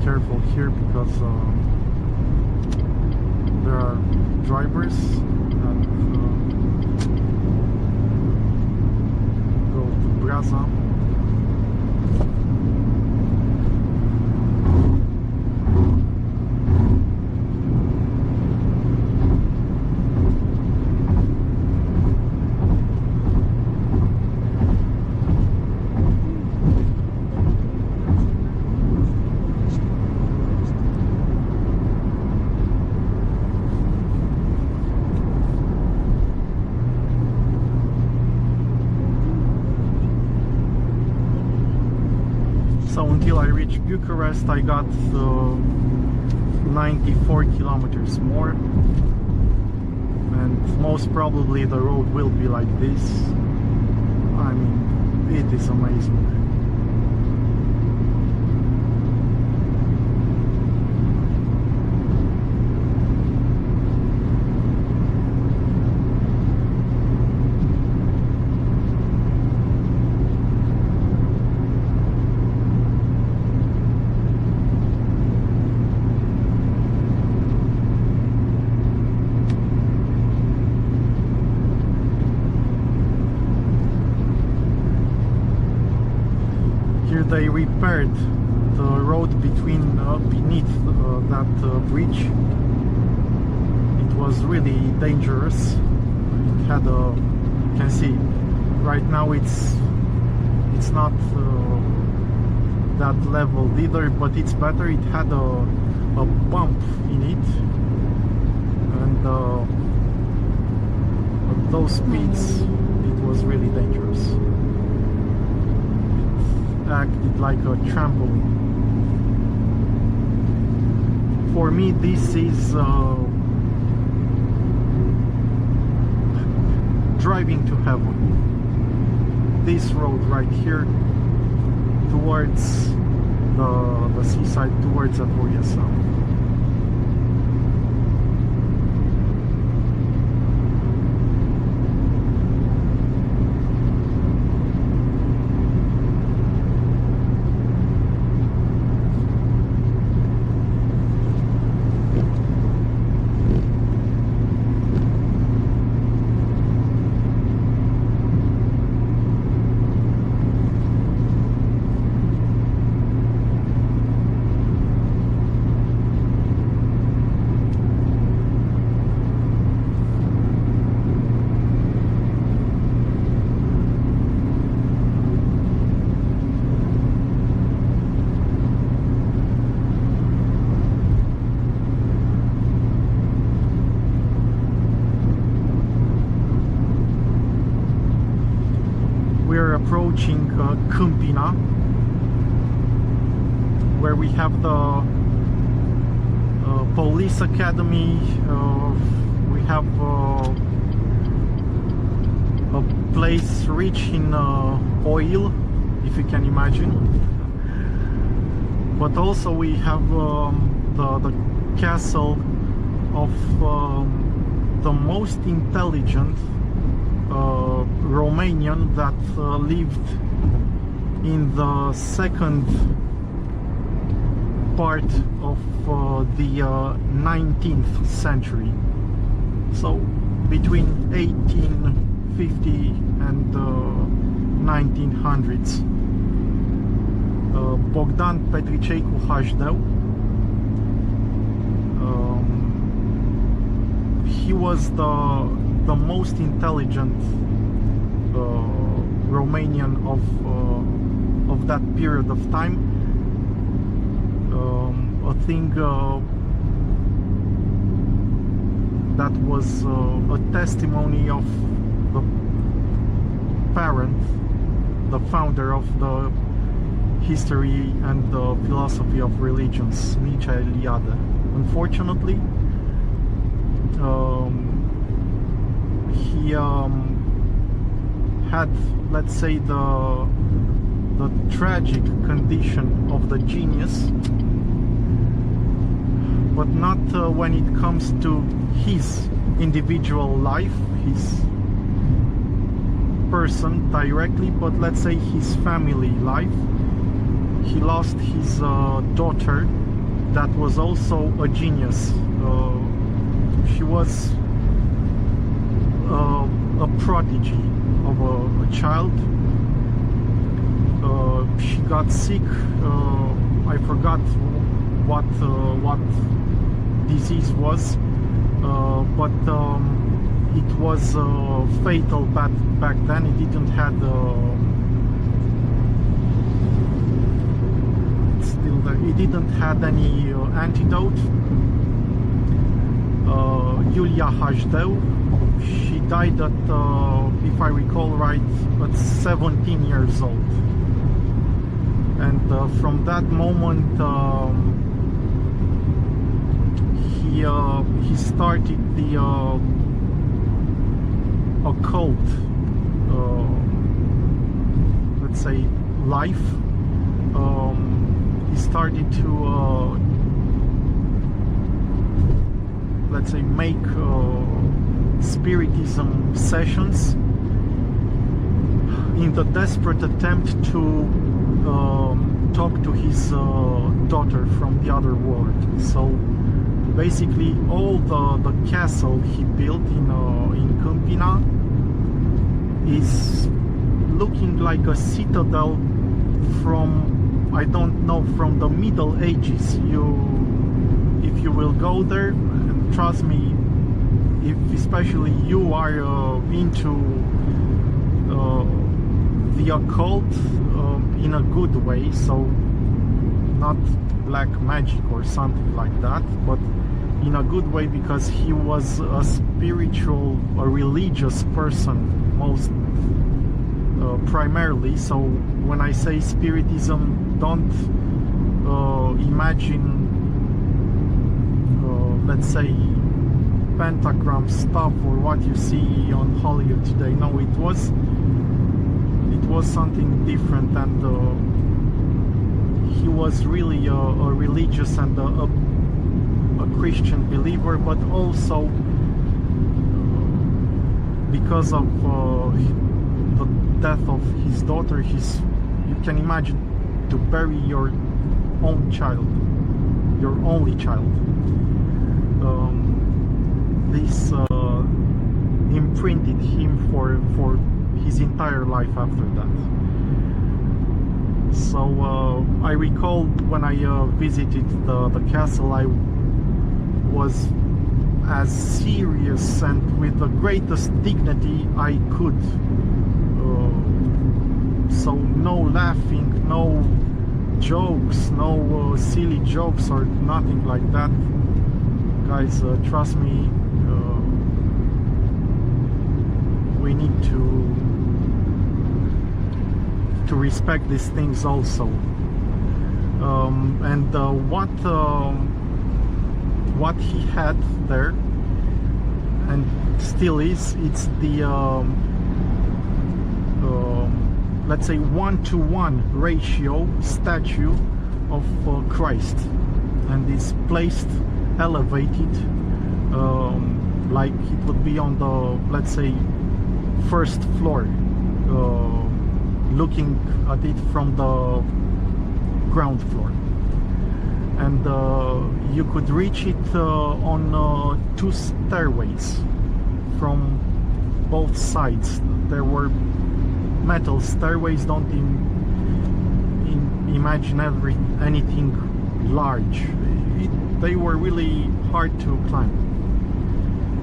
Careful here because there are drivers that go to Brasov. until I reached Bucharest, I got 94 kilometers more, and most probably the road will be like this. I mean, it is amazing. They repaired the road between beneath that bridge. It was really dangerous. It had a, you can see right now it's not that level either, but it's better. It had a bump in it, and at those speeds it was really dangerous. Acted like a trampoline. For me, this is driving to heaven. This road right here towards the seaside, towards Eforie South. Approaching Câmpina, where we have the police academy. We have a place rich in oil, if you can imagine, but also we have the castle of the most intelligent Romanian that lived in the second part of the 19th century, so between 1850 and 1900s. Bogdan Petricei cu HD. He was the most intelligent Romanian of that period of time. A thing that was a testimony of the parent, the founder of the history and the philosophy of religions, Mircea Eliade. Unfortunately, he had, let's say, the tragic condition of the genius, but not when it comes to his individual life, his person directly, but let's say his family life. He lost his daughter that was also a genius. She was a prodigy of a child. She got sick. I forgot what disease was, but it was fatal back then. It didn't have still there. It didn't have any antidote. Iulia Hajdeu, she died at, if I recall right, at 17 years old. and from that moment he started the occult, let's say, life. He started to let's say make spiritism sessions in the desperate attempt to talk to his daughter from the other world. So basically all the castle he built in Câmpina is looking like a citadel from, I don't know, from the Middle Ages. If you will go there, and trust me, if especially you are into the occult in a good way, so not black magic or something like that, but in a good way, because he was a spiritual, a religious person most primarily. So when I say spiritism, don't imagine let's say pentagram stuff or what you see on Hollywood today. No, it was something different, and he was really a religious and a Christian believer, but also because of the death of his daughter, you can imagine, to bury your own child, your only child. This imprinted him for his entire life after that. So I recall when I visited the castle, I was as serious and with the greatest dignity I could. So no laughing, no jokes, no silly jokes or nothing like that. Guys, trust me, we need to respect these things also. And what he had there, and still is, it's the let's say 1-to-1 ratio statue of Christ, and is placed elevated, like it would be on the, let's say, first floor, looking at it from the ground floor. And you could reach it on 2 stairways from both sides. There were metal stairways. Don't imagine anything large. They were really hard to climb.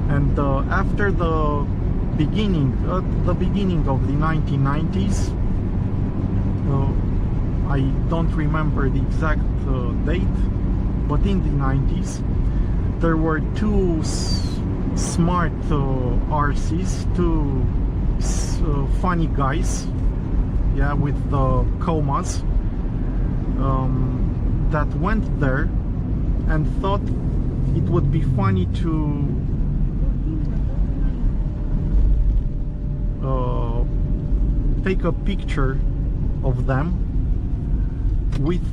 And after the beginning of the 1990s, I don't remember the exact date, but in the 90s there were 2 smart RCs, 2 funny guys, yeah, with the comas, that went there and thought it would be funny to take a picture of them with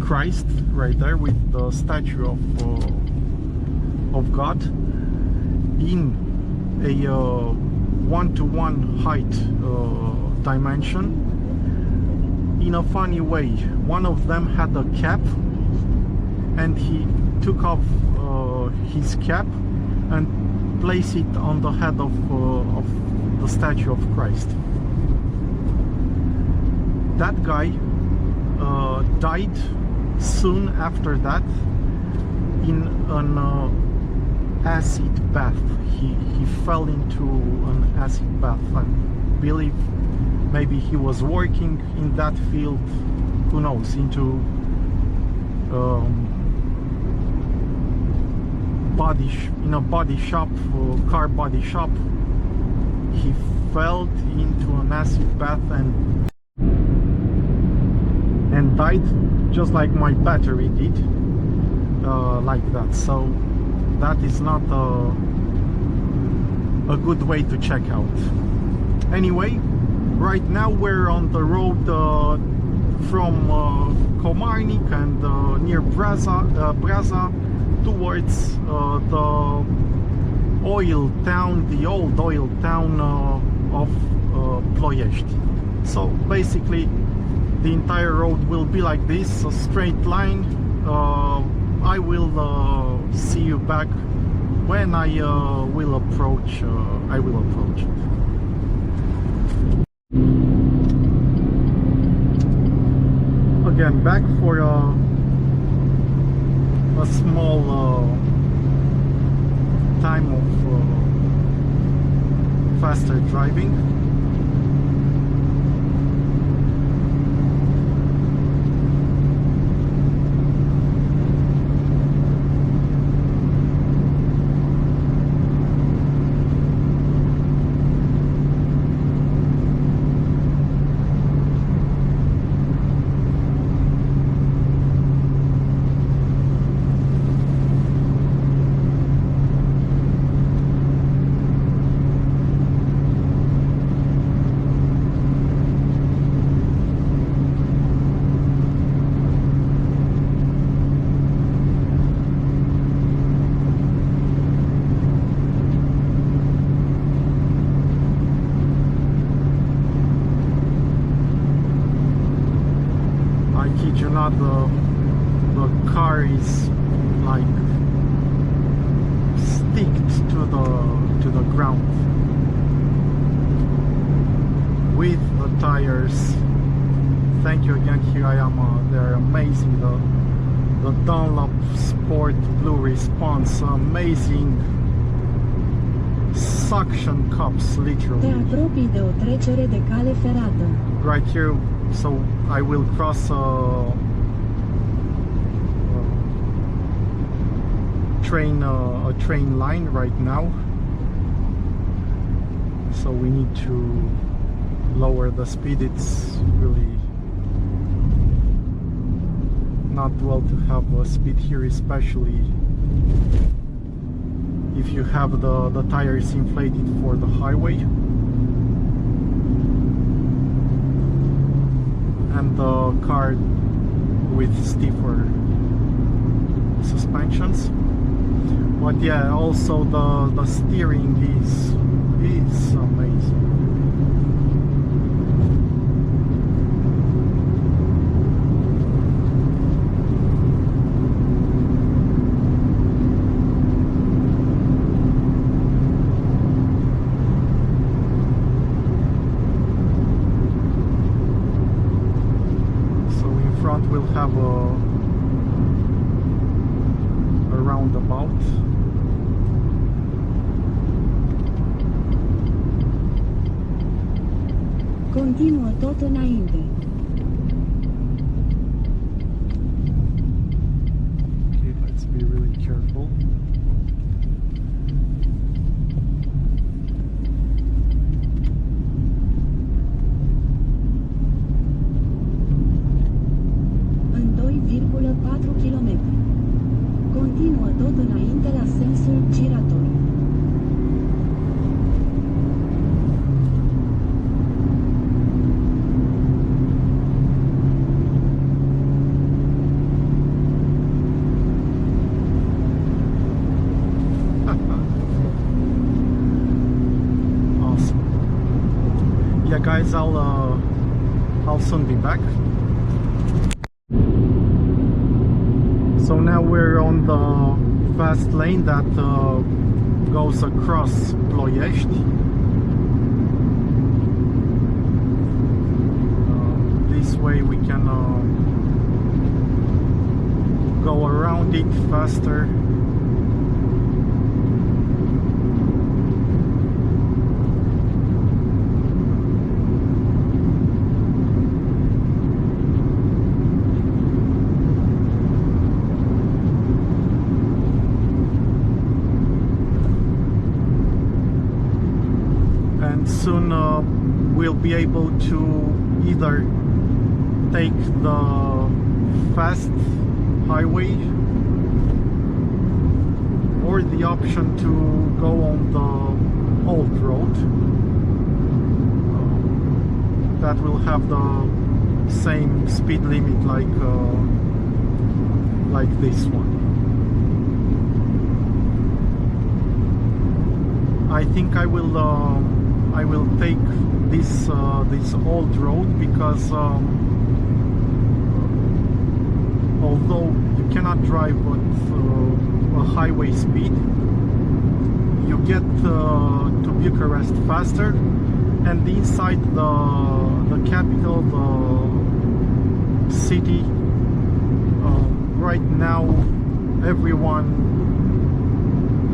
Christ right there, with the statue of God in a 1-to-1 height dimension, in a funny way. One of them had a cap, and he took off his cap and placed it on the head of the statue of Christ. That guy died soon after that in an acid bath. He fell into an acid bath. I believe maybe he was working in that field, who knows, into in a body shop, car body shop. He fell into an acid bath and and died, just like my battery did, like that. So that is not a good way to check out. Anyway, right now we're on the road from Komarnik and near Brasov towards the oil town, the old oil town of Ploiești. So basically the entire road will be like this, a straight line. I will see you back when I will approach it. Again, back for a small time of faster driving. The car is like sticked to the ground with the tires. Thank you again. Here I am. They're amazing. The Dunlop Sport Blue Response, amazing suction cups, literally. Te apropii de o trecere de cale ferată. Right here, so I will cross a train line right now. So we need to lower the speed. It's really not well to have a speed here, especially if you have the tires inflated for the highway. And the car with stiffer suspensions. But yeah, also the steering is amazing. We'll have a roundabout. Continuă tot înainte. Okay, let's be really careful. Continuă tot înainte la sensul girator. Awesome. Yeah, guys, I'll soon be back. So now we're on the fast lane that goes across Ploiești. This way we can go around it faster. Soon we'll be able to either take the fast highway or the option to go on the old road that will have the same speed limit like this one. I think I will take this old road because although you cannot drive at a highway speed, you get to Bucharest faster, and inside the capital, the city, right now everyone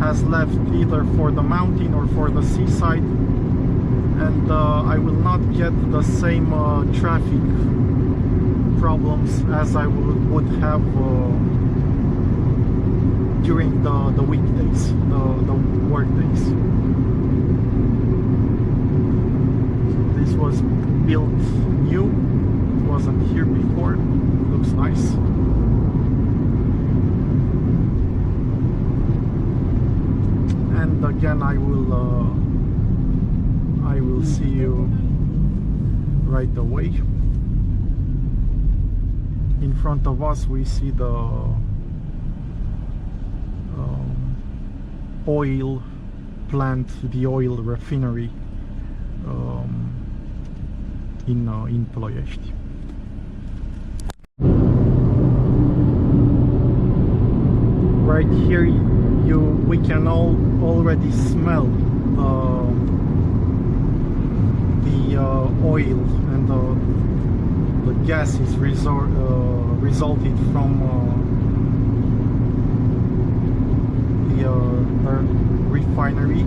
has left either for the mountain or for the seaside, and I will not get the same traffic problems as I would have during the weekdays, the work days. This was built new, it wasn't here before. Looks nice. And again, I will see you right away. In front of us we see the oil plant, the oil refinery in Ploiești. Right here we can already smell the oil and the gases resulted from the refinery.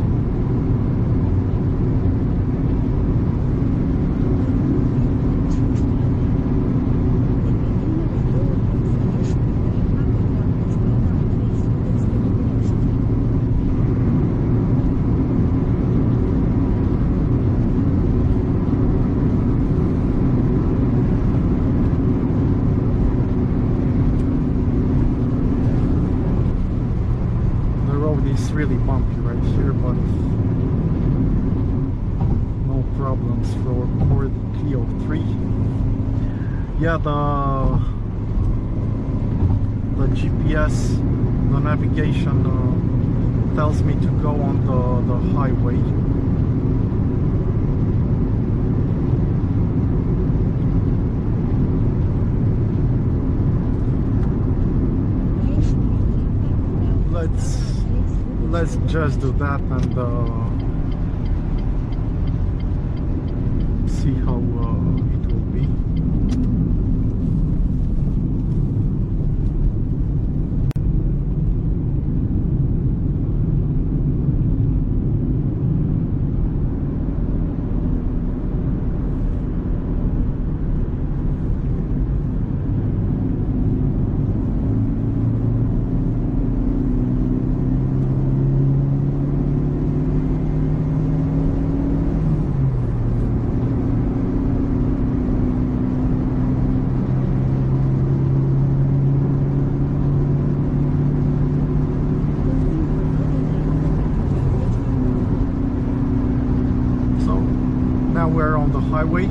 It's really bumpy right here, but no problems for the CLIO 3. Yeah, the GPS, the navigation tells me to go on the highway. Let's just do that and see how it will be. Now we're on the highway.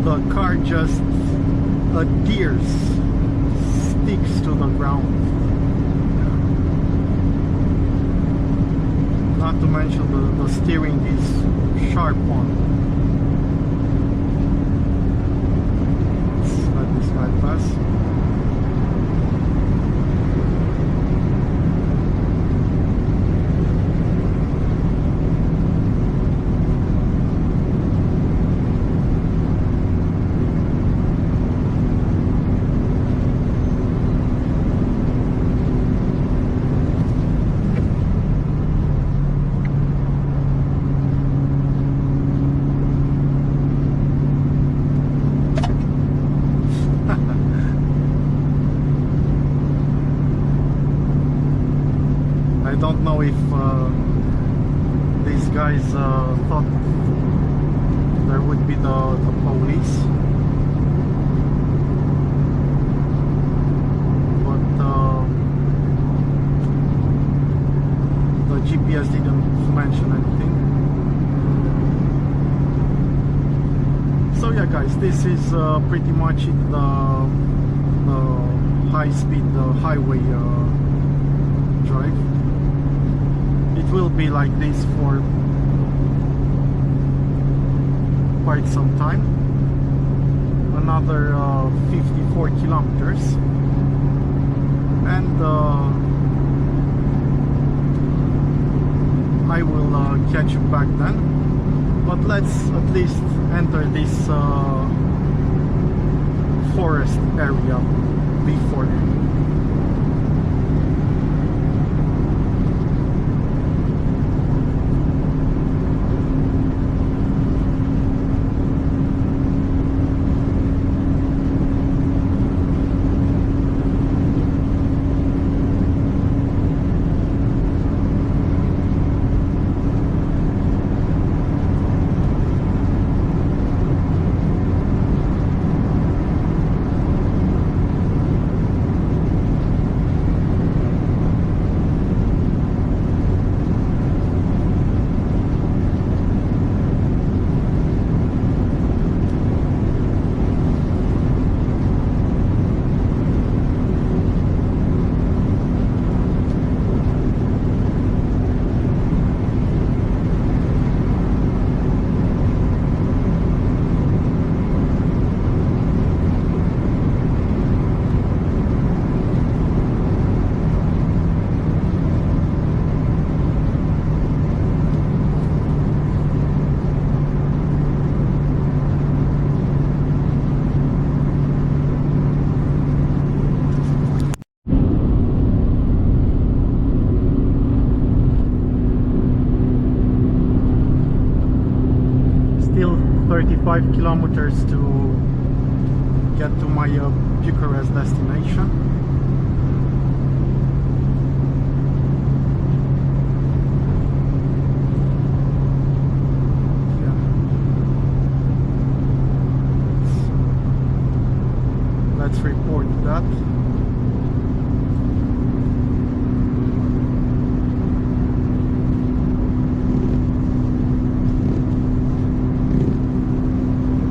The car just adheres sticks to the ground. Not to mention the steering is sharp on. Let's let this guy pass. I don't know if these guys thought there would be the police, but the GPS didn't mention anything. So yeah guys, this is pretty much it, the high-speed highway drive. It will be like this for quite some time, another 54 kilometers, and I will catch you back then. But let's at least enter this forest area before. Still 35 kilometers to get to my Bucharest destination. Yeah. Let's report that.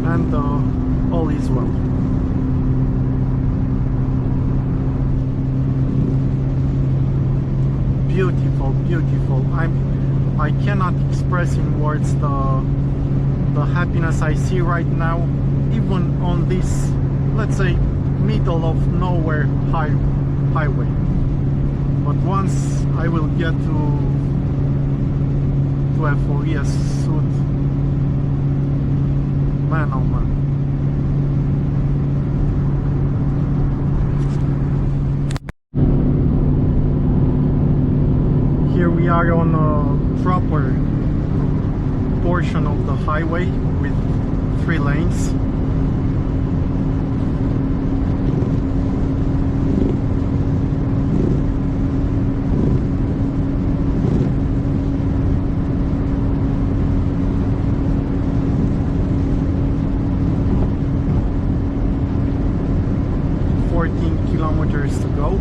And all is well. Beautiful, beautiful. I cannot express in words the happiness I see right now, even on this, let's say, middle of nowhere highway. But once I will get to Eforie soon, man, oh man. Here we are on a proper portion of the highway with 3 lanes. Kilometers to go.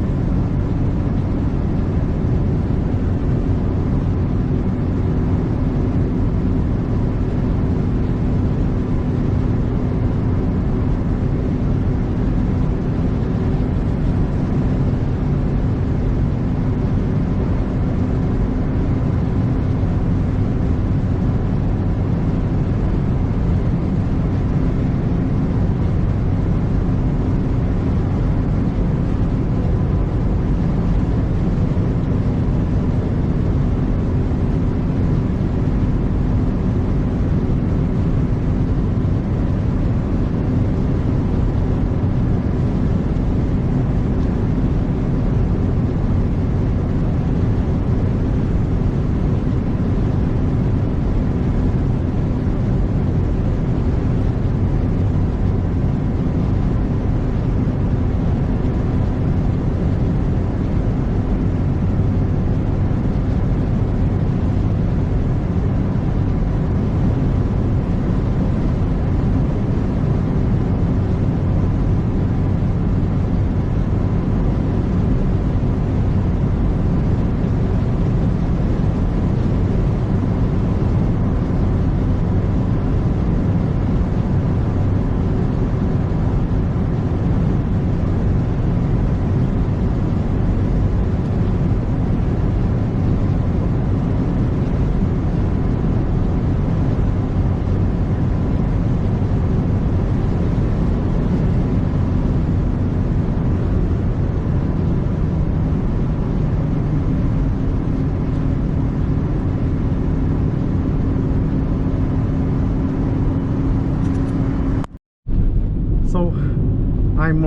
I'm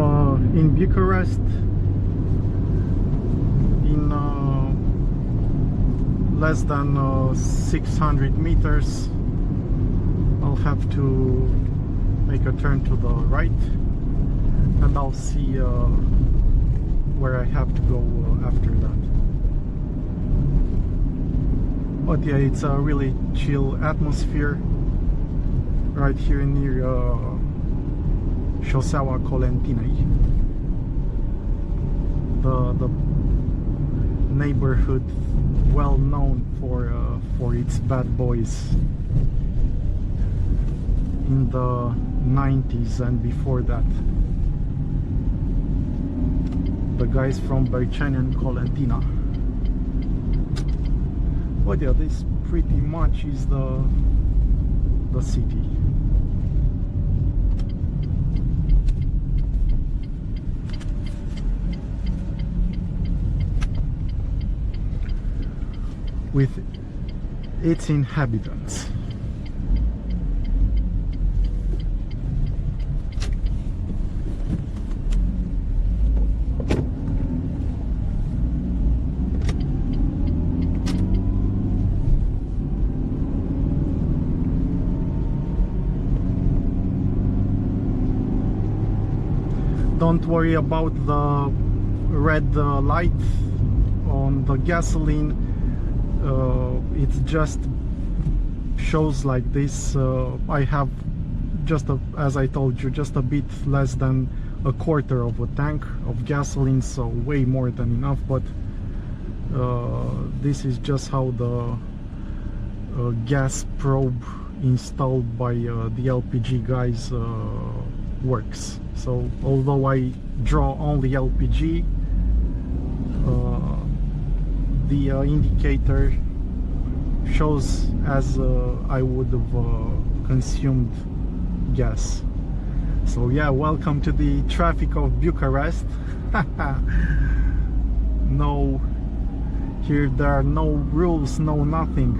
in Bucharest in less than 600 meters. I'll have to make a turn to the right and I'll see where I have to go after that. But yeah, it's a really chill atmosphere right here near Șoseaua Colentinei. The neighborhood well known for its bad boys in the 90s and before that. The guys from Berceni and Colentina. But yeah, this pretty much is the city. With its inhabitants. Don't worry about the red light on the gasoline. It just shows like this. I have just as I told you, just a bit less than a quarter of a tank of gasoline, so way more than enough. But this is just how the gas probe installed by the LPG guys works. So although I draw only LPG, the indicator shows as I would have consumed gas. So yeah, welcome to the traffic of Bucharest. No, here there are no rules, no nothing.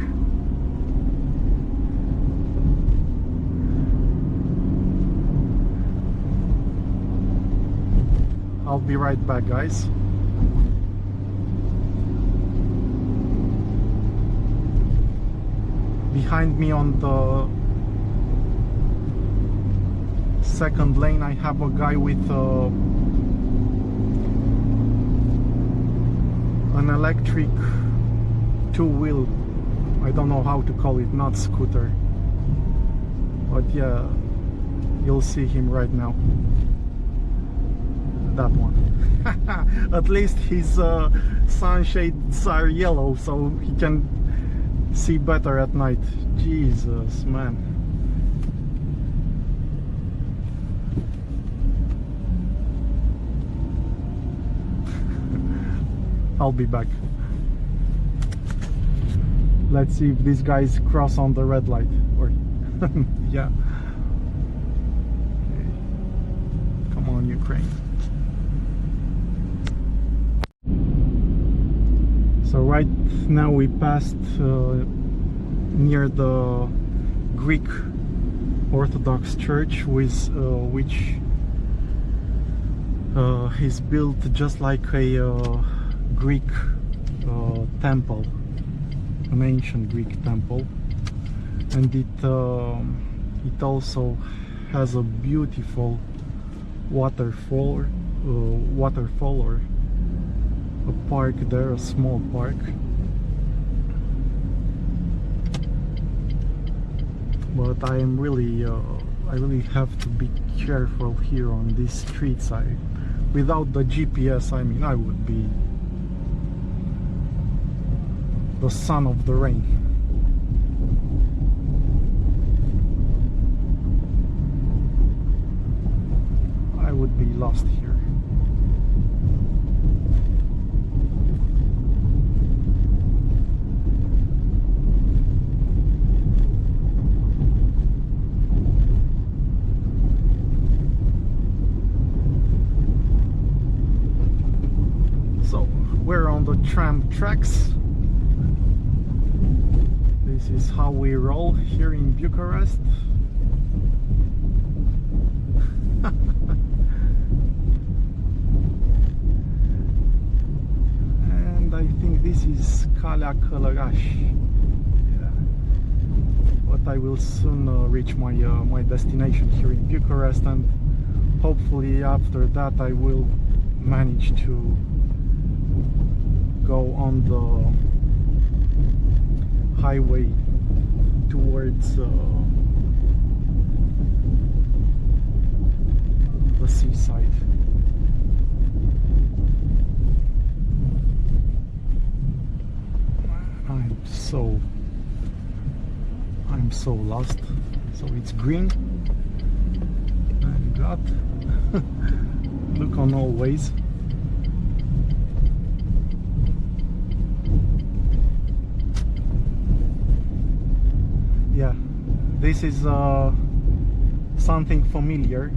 I'll be right back, guys. Behind me on the second lane I have a guy with an electric two-wheel, I don't know how to call it, not scooter, but yeah, you'll see him right now. That one. At least his sunshades are yellow, so he can see better at night. Jesus, man. I'll be back. Let's see if these guys cross on the red light. Or yeah. Okay. Come on, Ukraine. So right now we passed near the Greek Orthodox Church, with which is built just like a Greek temple, an ancient Greek temple, and it also has a beautiful waterfall or a park there, a small park. But I am really I really have to be careful here on these streets. Without the GPS, I mean, I would be the son of the rain. I would be lost here. We're on the tram tracks. This is how we roll here in Bucharest. think this is Calea Călăraș. Yeah. But I will soon reach my my destination here in Bucharest, and hopefully after that I will manage to go on the highway towards the seaside. I'm so lost. So it's green and got look on all ways. Yeah, this is something familiar.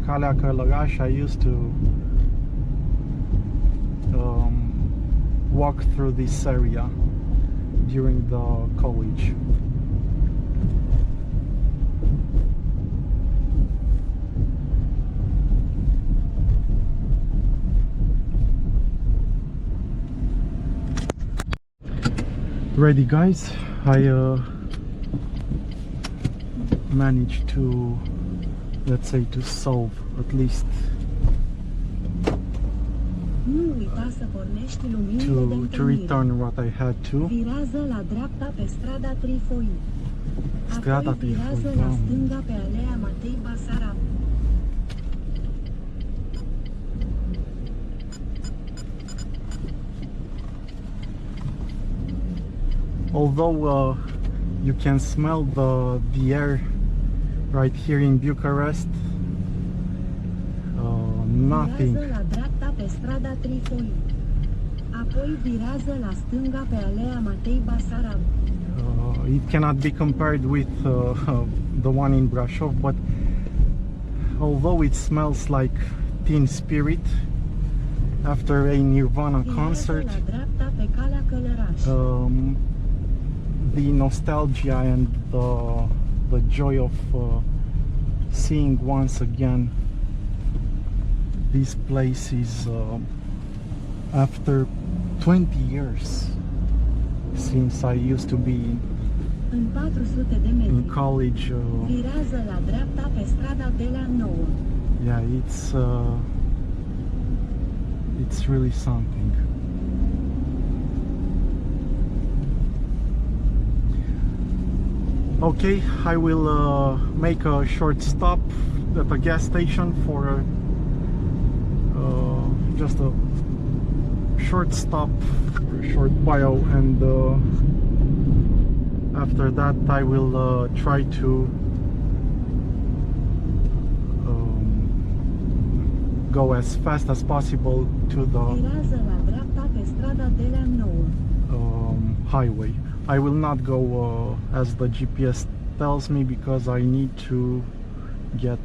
Calea Călăraș. I used to walk through this area during the college. Ready, guys? I managed to, let's say, to solve at least to return what I had to. Virează la dreapta pe strada Trifoi. Strada Apoi virează Trifoi, la da. stânga pe alea Matei Basarab. Although you can smell the air right here in Bucharest, nothing. Virează la dreapta pe strada Trifoi. Apoi virează la stânga pe alea Matei Basarab. It cannot be compared with the one in Brasov, but although it smells like Teen Spirit after a Nirvana concert, Virează la dreapta pe Calea Călăraș. the nostalgia and the joy of seeing once again these places after 20 years since I used to be În 400 de metri. in college. Virează la dreapta pe strada de la 9. Yeah, it's really something. Okay, I will make a short stop at a gas station for just a short stop, short bio, and after that I will try to go as fast as possible to the Virează la dreapta pe strada de la 9. highway. I will not go as the GPS tells me, because I need to get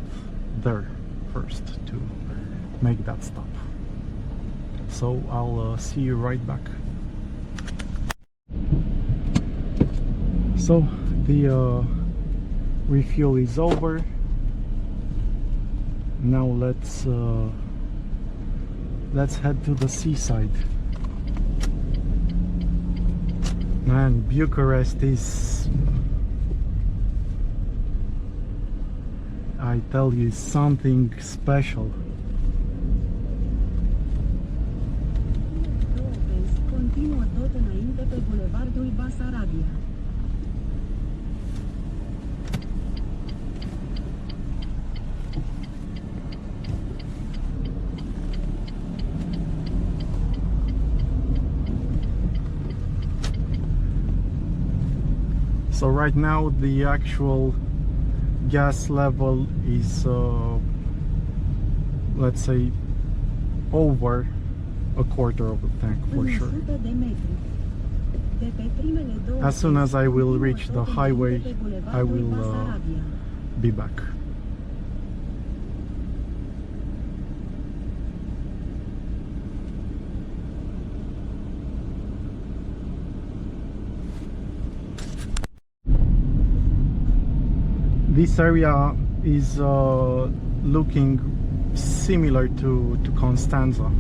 there first to make that stop. So I'll see you right back. So the refuel is over. Now let's head to the seaside. Man, Bucharest is, I tell you, something special. Continuă tot înainte pe bulevardul Basarabia. So right now the actual gas level is let's say over a quarter of the tank for În sure. 100 de metri. De pe primele două As soon as I will continuă reach tot the înainte highway, pe I bulevardul will Basarabia. be back. This area is looking similar to Constanța.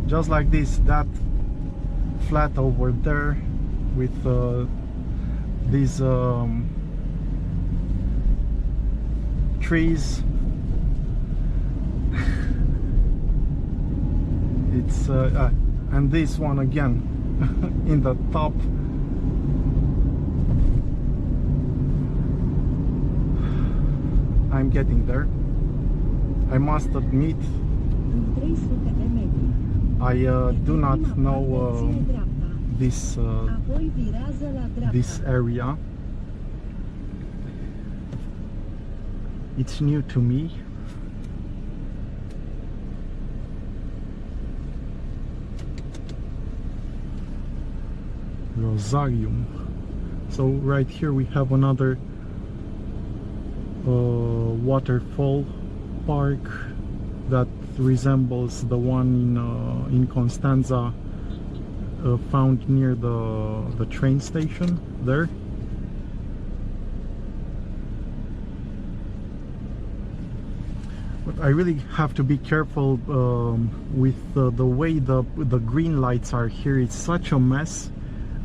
just like this, that flat over there with these trees. It's and this one again in the top. I'm getting there. I must admit, I do not know this area. It's new to me. Rosarium. So right here we have another waterfall park that resembles the one in Constanza, found near the train station there. But I really have to be careful with the way the green lights are here. It's such a mess.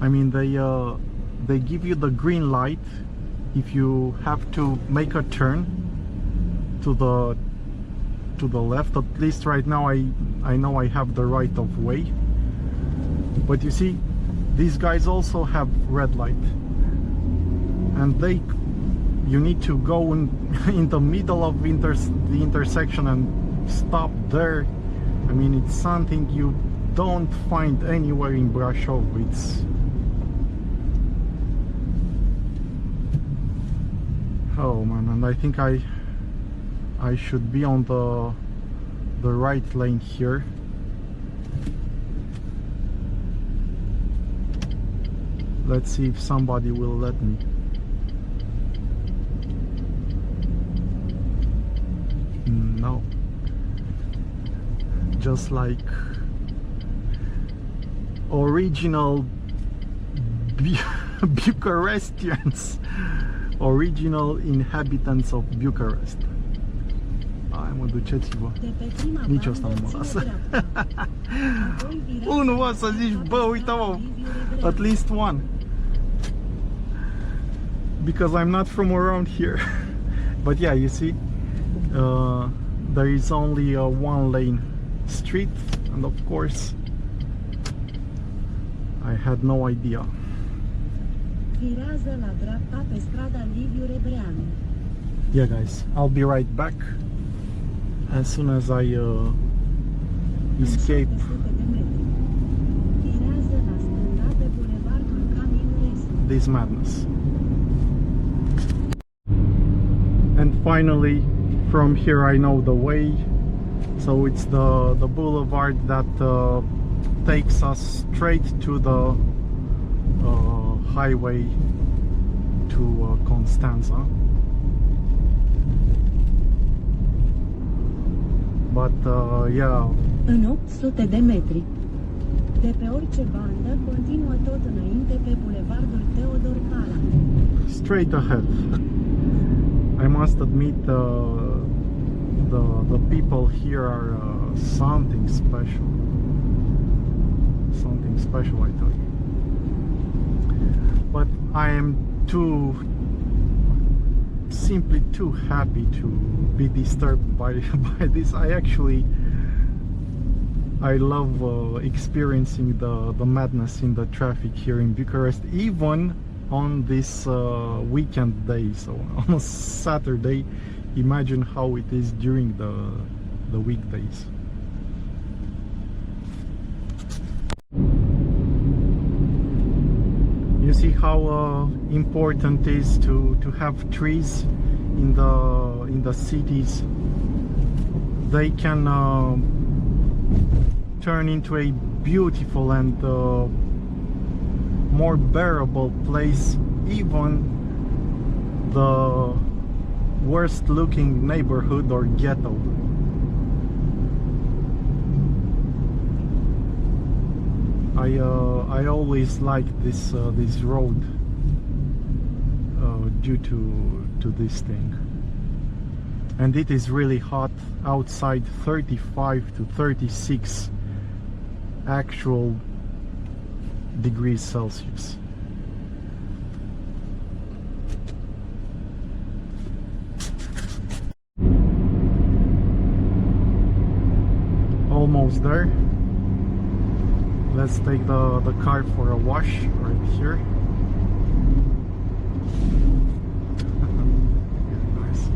I mean, they give you the green light if you have to make a turn to the left. At least right now I know I have the right of way. But you see, these guys also have red light, and you need to go in the middle of the intersection and stop there. I mean, it's something you don't find anywhere in Brasov. It's oh man, and I think I should be on the right lane here. Let's see if somebody will let me. No. Just like original Bucharestians, original inhabitants of Bucharest. Hai mă, duceți-vă. Nici ăsta nu mă lasă. Unul mă să zici, bă, uite mă, at least one. Because I'm not from around here. But yeah, you see, there is only a one lane street, and of course I had no idea. Virează la dreapta pe strada Liviu Rebreanu. Yeah guys, I'll be right back as soon as I escape this madness. And finally, from here I know the way. So it's the boulevard that takes us straight to the highway to Constanza. But yeah. În 800 de metri. De pe orice bandă, continuă tot înainte pe bulevardul Teodor Cala. Straight ahead. I must admit, the people here are something special. Something special, I tell you. But I am simply too happy to be disturbed by this. I love experiencing the madness in the traffic here in Bucharest, even on this weekend day. So on a Saturday, imagine how it is during the weekdays. You see how important it is to have trees in the cities. They can turn into a beautiful and more bearable place, even the worst looking neighborhood or ghetto. I always liked this road due to this thing. And it is really hot outside, 35 to 36 actual degrees Celsius. Almost there. Let's take the car for a wash right here. Nice.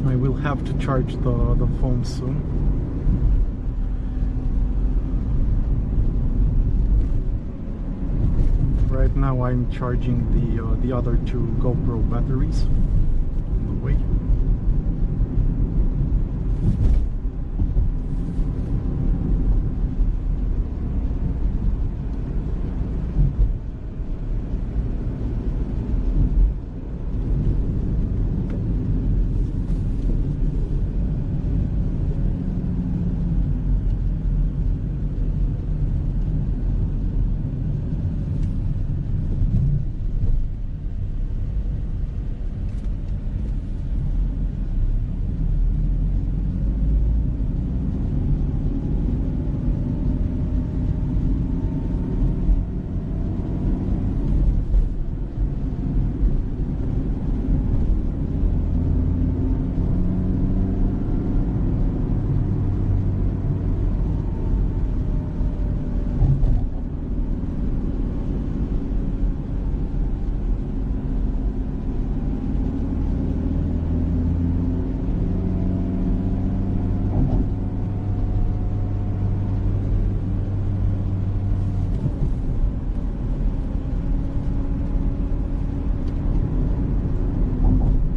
I will have to charge the phone soon. Right now I'm charging the other two GoPro batteries on the way.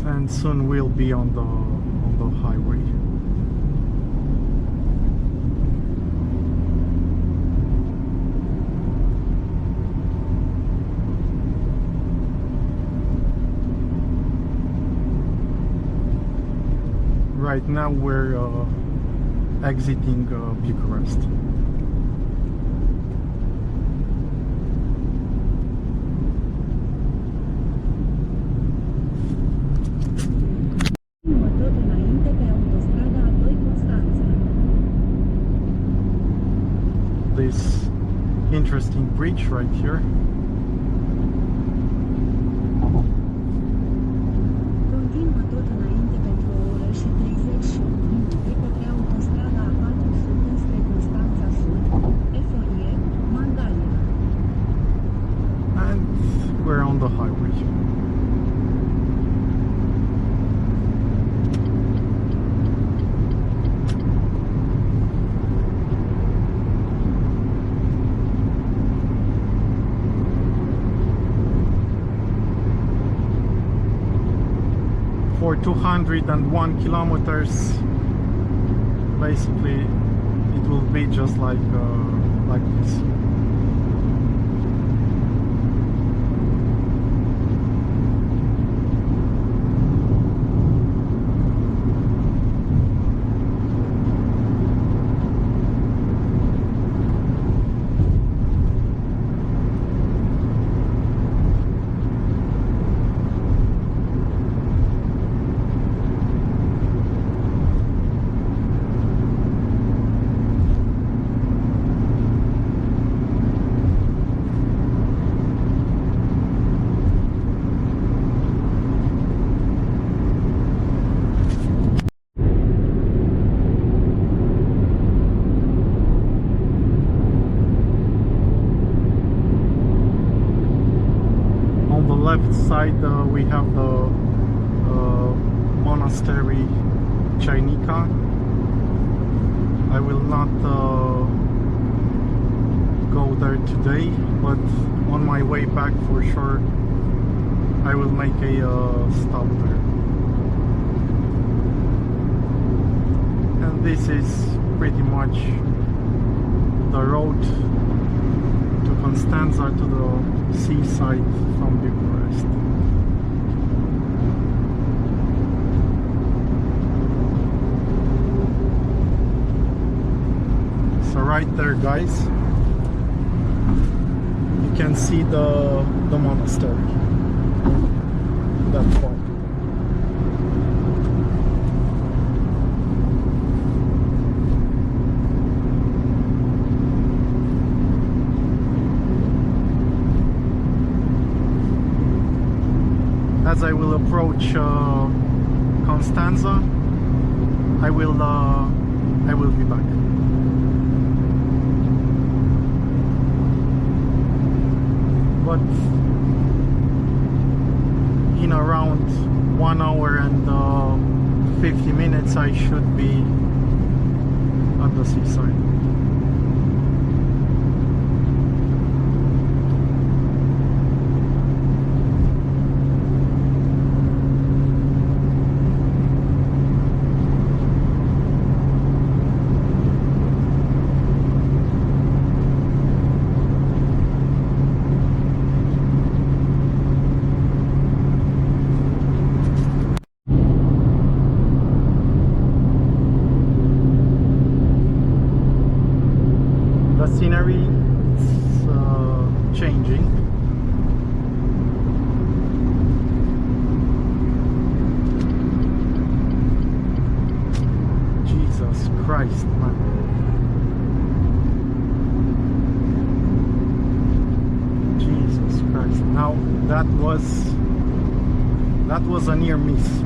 And soon we'll be on the highway. Right now we're exiting Bucharest. This interesting bridge right here. Continuă tot înainte pentru o oră și 38 minute către autostrada A4 Sud înspre Constanța Sud, Eforie, Mangalia. And we're on the highway. For 201 kilometers, basically it will be just like this. Left side we have the monastery Chainica. I will not go there today, but on my way back for sure I will make a stop there. And this is pretty much the road to Constanța, to the seaside from Bucharest. So right there, guys, you can see the monastery. That part. As I will approach Constanța, I will be back. But in around 1 hour and 50 minutes I should be at the seaside. Scenery is changing. Jesus Christ, man. Jesus Christ. Now that was a near miss.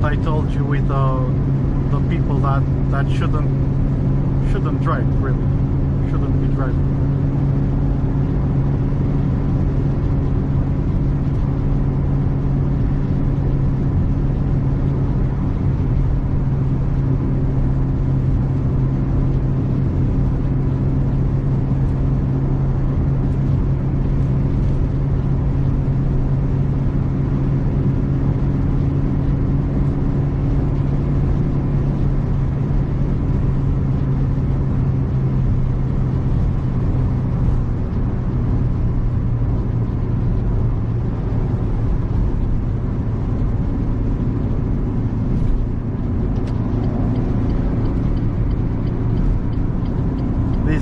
I told you with the people that shouldn't drive, really shouldn't be driving.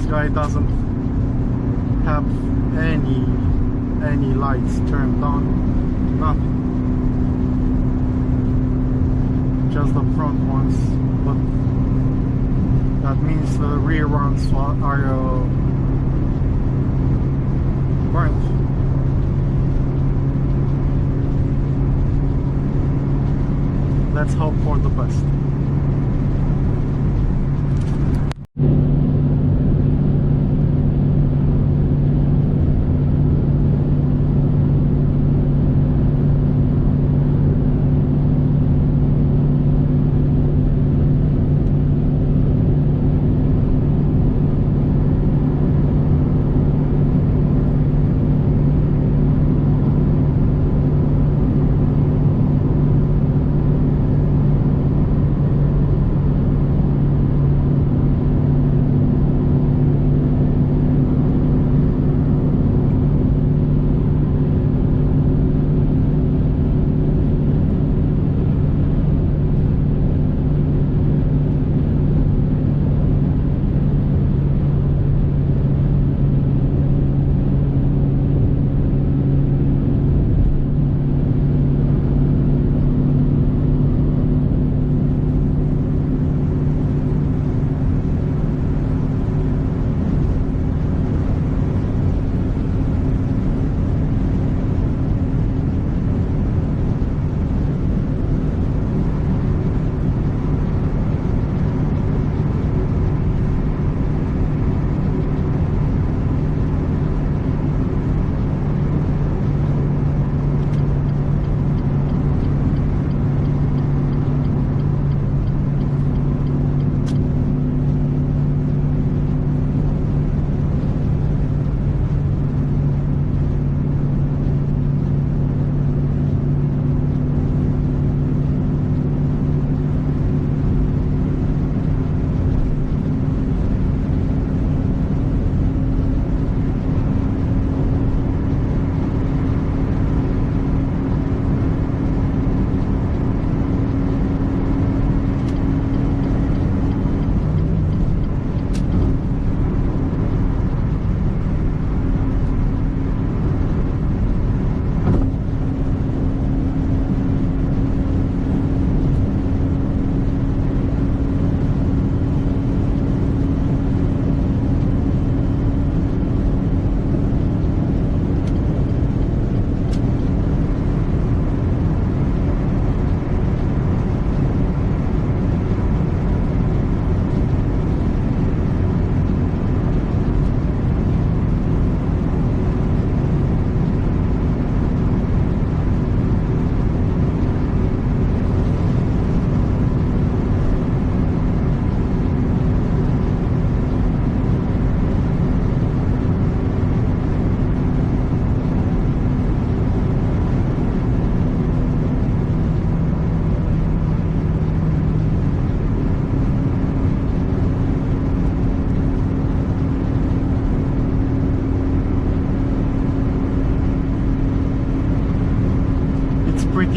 Guy doesn't have any lights turned on, nothing, just the front ones, but that means the rear ones are burnt. Let's hope for the best.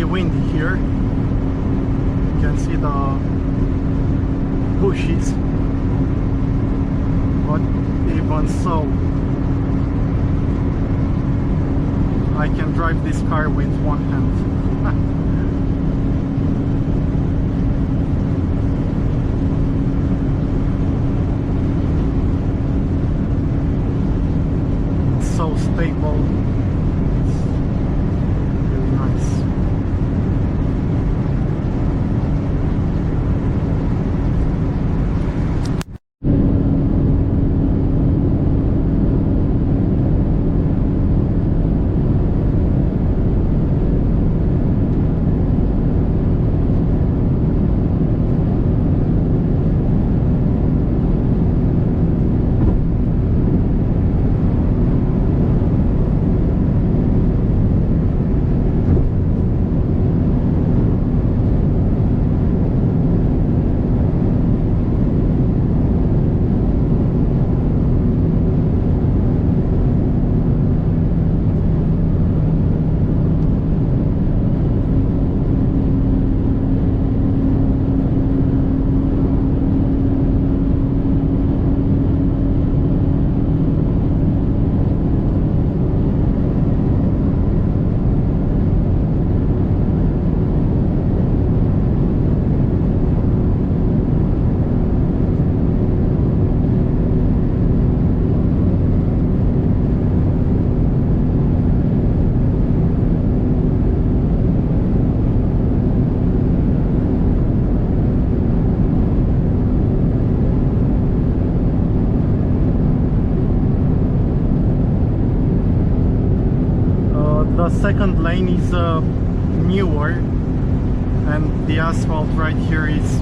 windy here. You can see the bushes, but even so, I can drive this car with one hand. So stable. It's really nice. The second lane is newer, and the asphalt right here is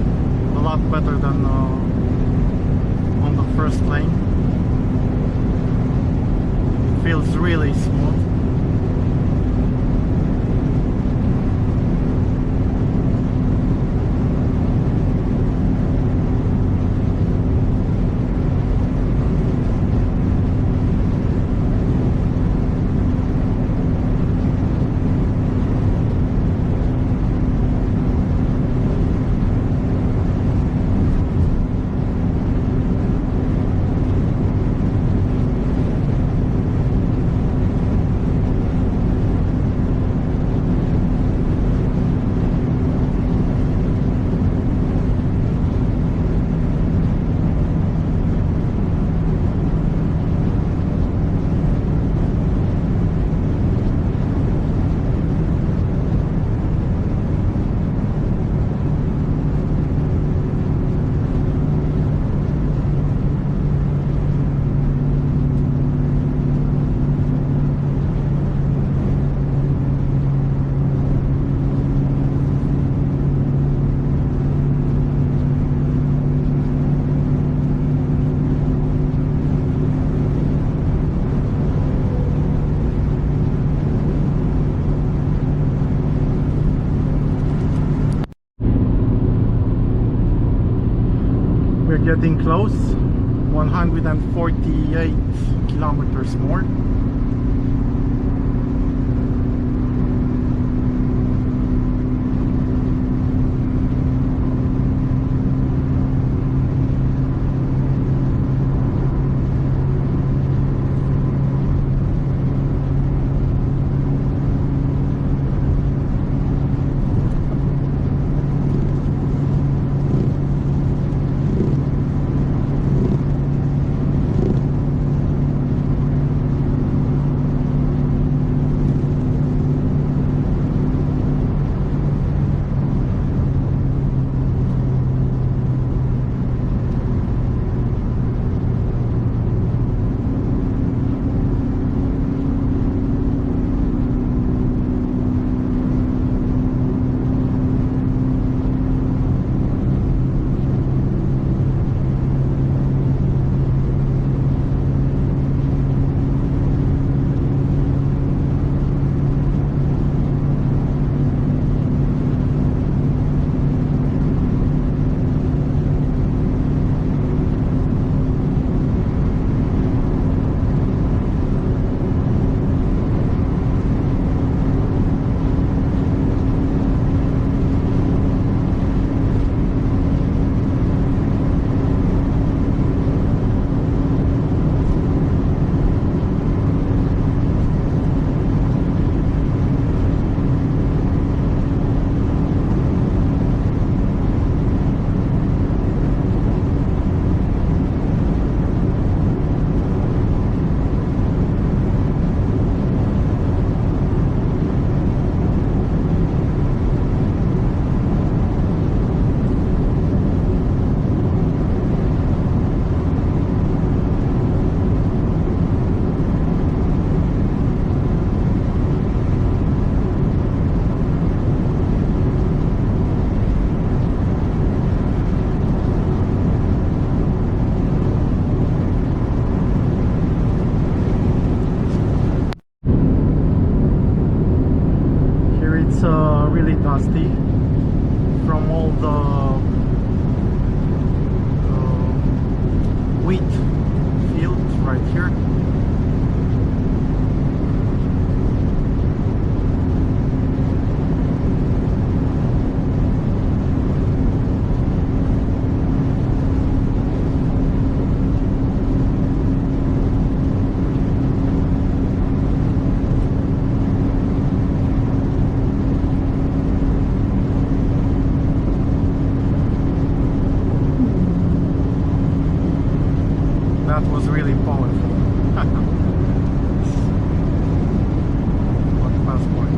a lot better than on the first lane. It feels really smooth. Getting close, 148 kilometers more. really dusty from all the wheat field right here. That was really powerful. What fast point.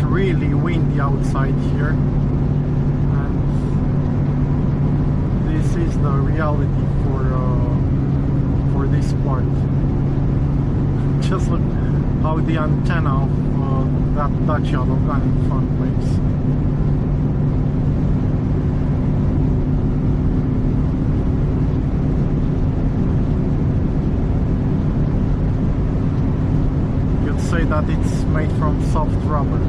Really windy outside here, and this is the reality for this part. Just look how the antenna of that Dacia Logan in front waves. You'd say that it's made from soft rubber.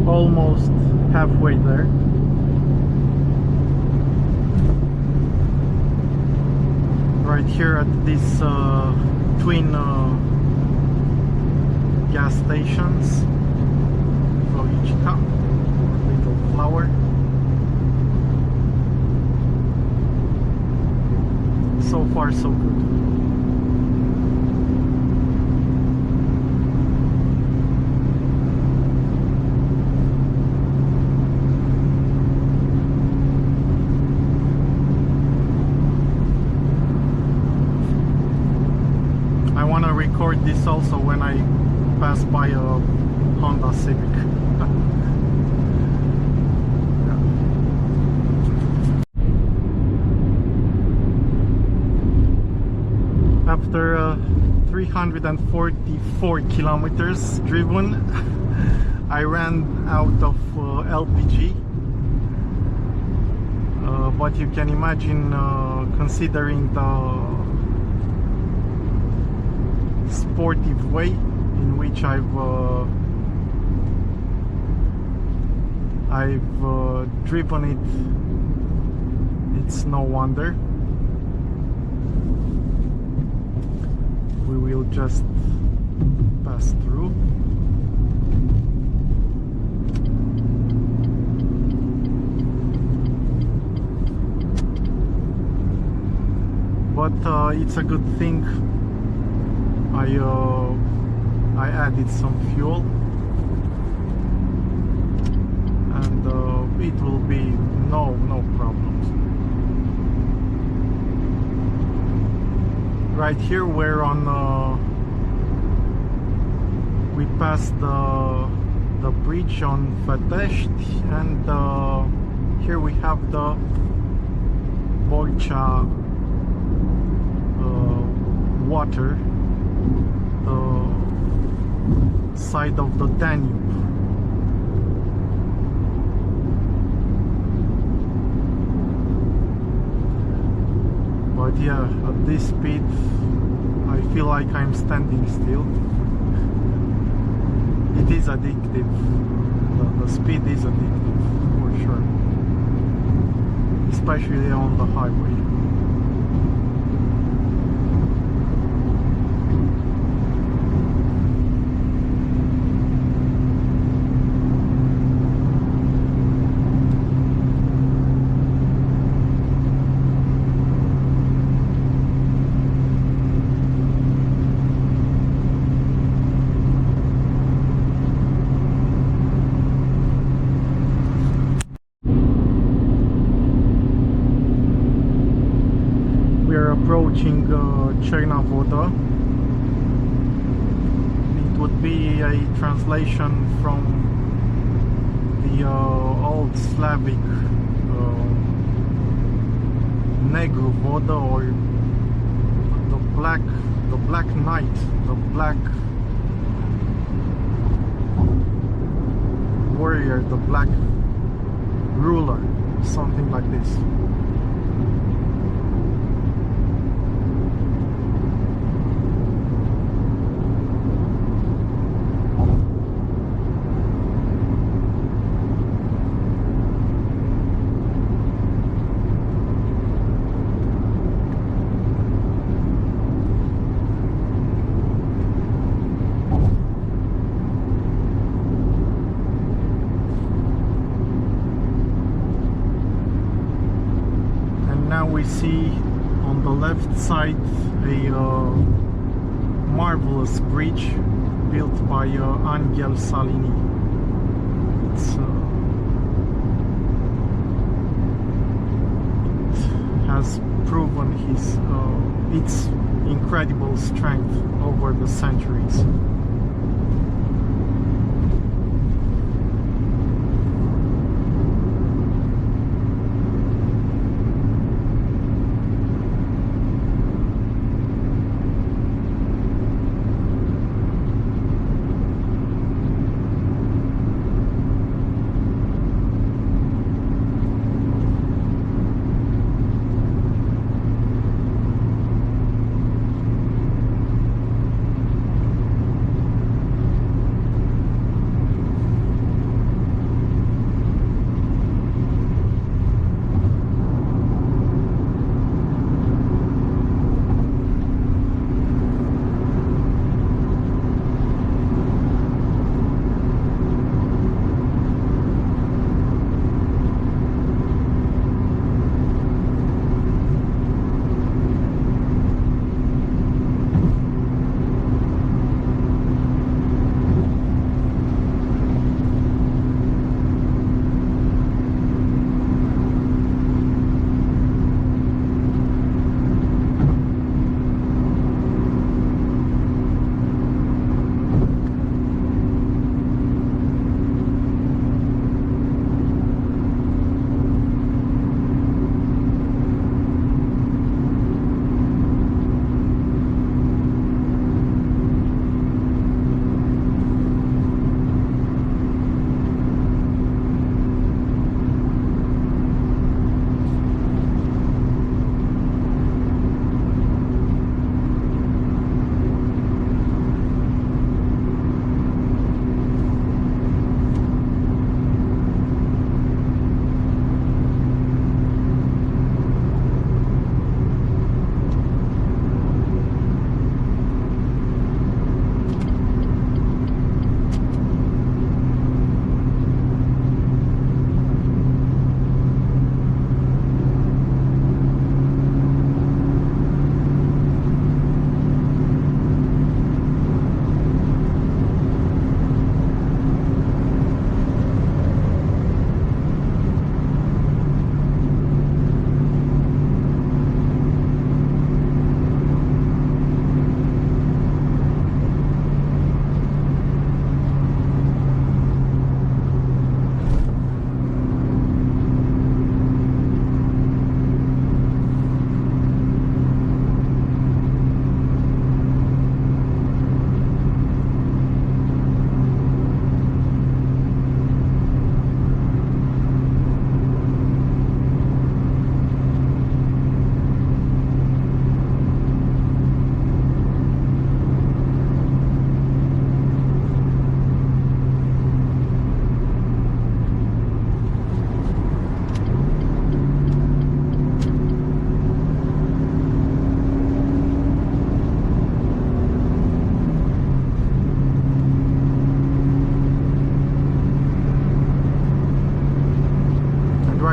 Almost halfway there. Right here at this twin gas stations, Eforie, Little Flower. So far so good. Record this also when I pass by a Honda Civic. After 344 kilometers driven, I ran out of LPG, but you can imagine, considering the sportive way in which I've driven it, it's no wonder. We will just pass through. But it's a good thing I added some fuel, and it will be no problems. Right here we're on we passed the bridge on Fetești, and here we have the Borcea water, the side of the Danube. But yeah, at this speed I feel like I'm standing still. it is addictive. The speed is addictive for sure, especially on the highway. Approaching Chernavoda. It would be a translation from the old Slavic Negru Voda, or the black knight, the black warrior, the black ruler, something like this. We see on the left side a marvelous bridge built by Angel Salini. It has proven its incredible strength over the centuries.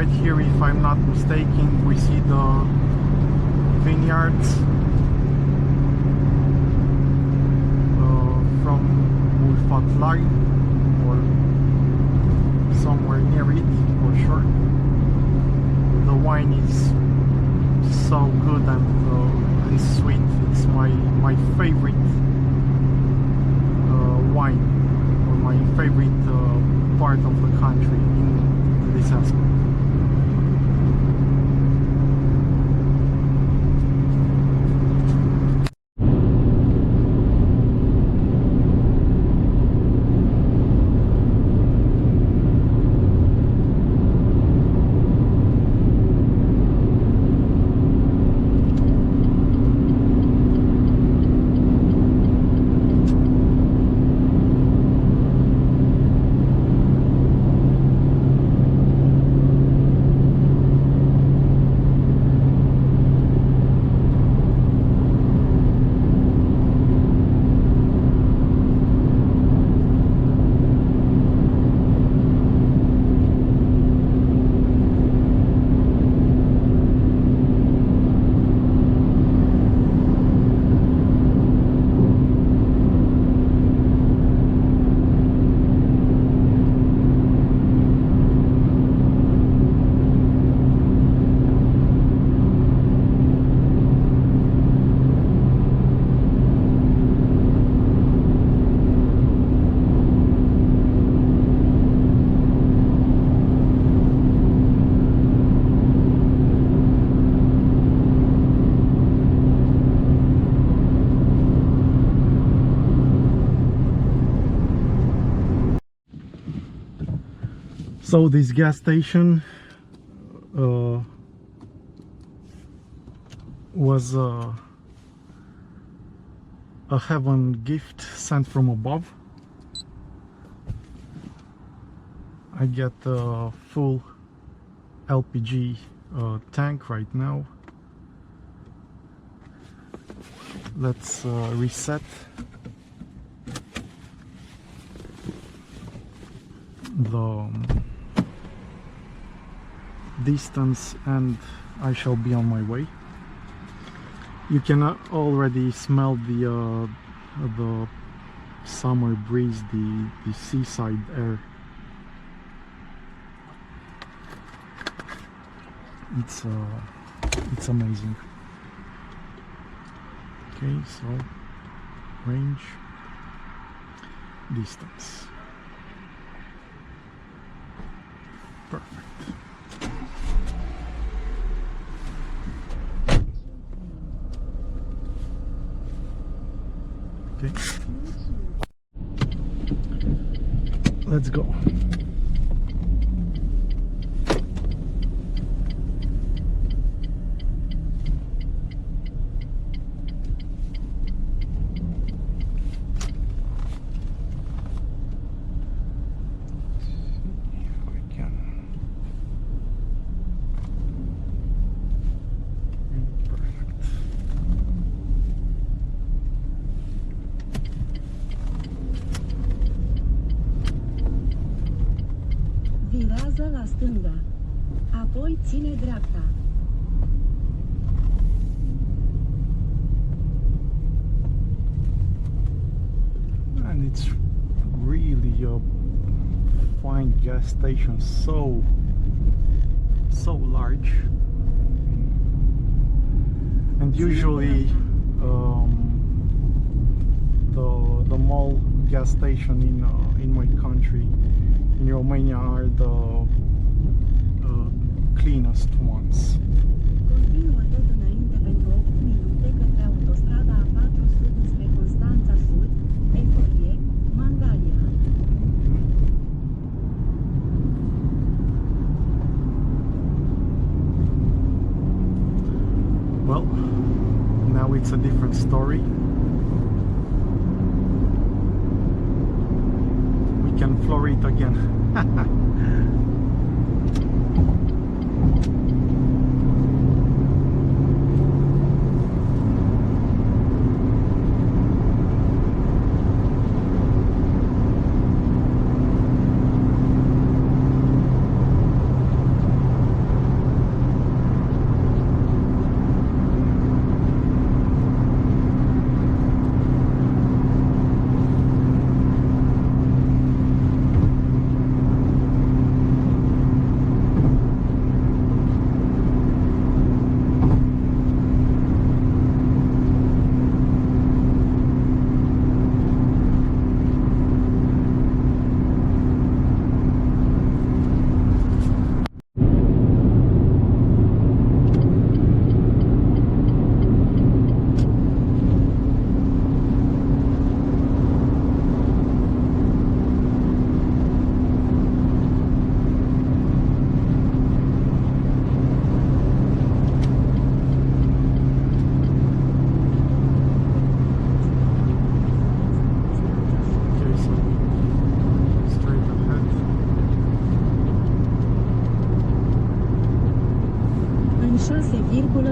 right here, if I'm not mistaken, we see the vineyards from Ulfatlar, or somewhere near it for sure. The wine is so good and sweet. It's my favorite wine, or my favorite part of the country in this aspect. So this gas station was a heaven gift sent from above. I get a full LPG tank right now. Let's reset the distance and I shall be on my way. You can already smell the summer breeze, the seaside air. It's amazing. Okay, so range, distance, perfect. Okay, let's go. Virează la stânga. Apoi ține dreapta. And it's really a fine gas station, so large. And usually the mall gas station in my country, in Romania, are the cleanest ones. Continuă tot înainte pentru 8 minute către autostrada A4 Sud spre Constanța Sud, Eforie, Mangalia. Well, now it's a different story. We can floor it again.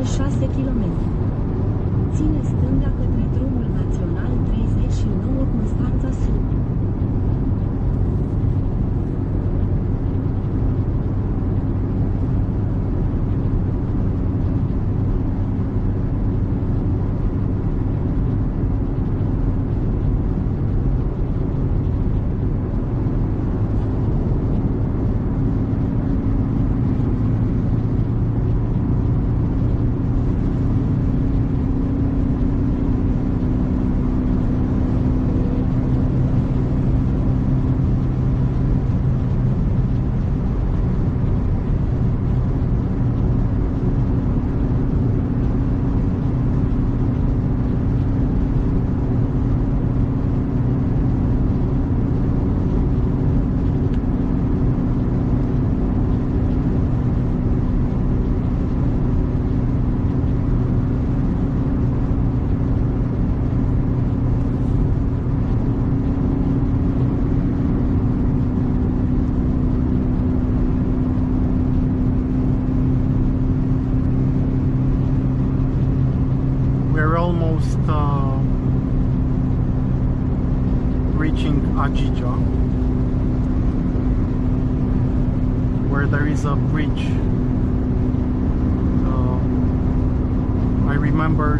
6 km. Ține stânga către drumul național 39 Constanța Sud. Almost reaching Ajija, where there is a bridge. I remember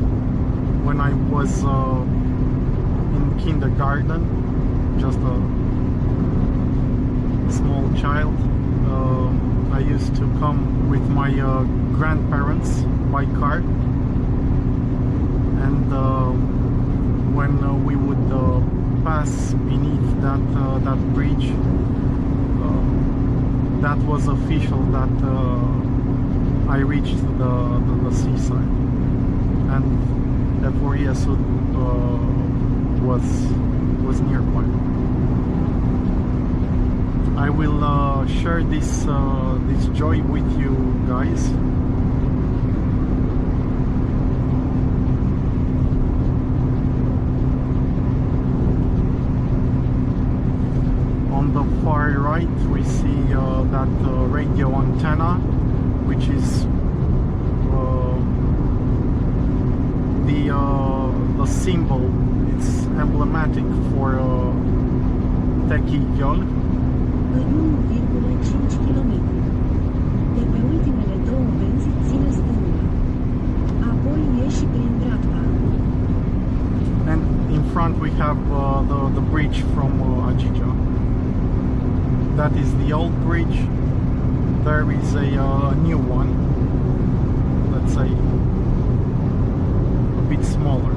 when I was in kindergarten, just a small child, I used to come with my grandparents by car. And when we would pass beneath that bridge, that was official that I reached the seaside, and Eforie was nearby. I will share this joy with you guys. On the far right we see that radio antenna, which is the symbol. It's emblematic for CLIO. În 1,5 km. De pe ultimele două benzi ține stânga. Apoi ieși prin dreapta. And in front we have the bridge from Ajija. That is the old bridge. There is a new one, let's say a bit smaller.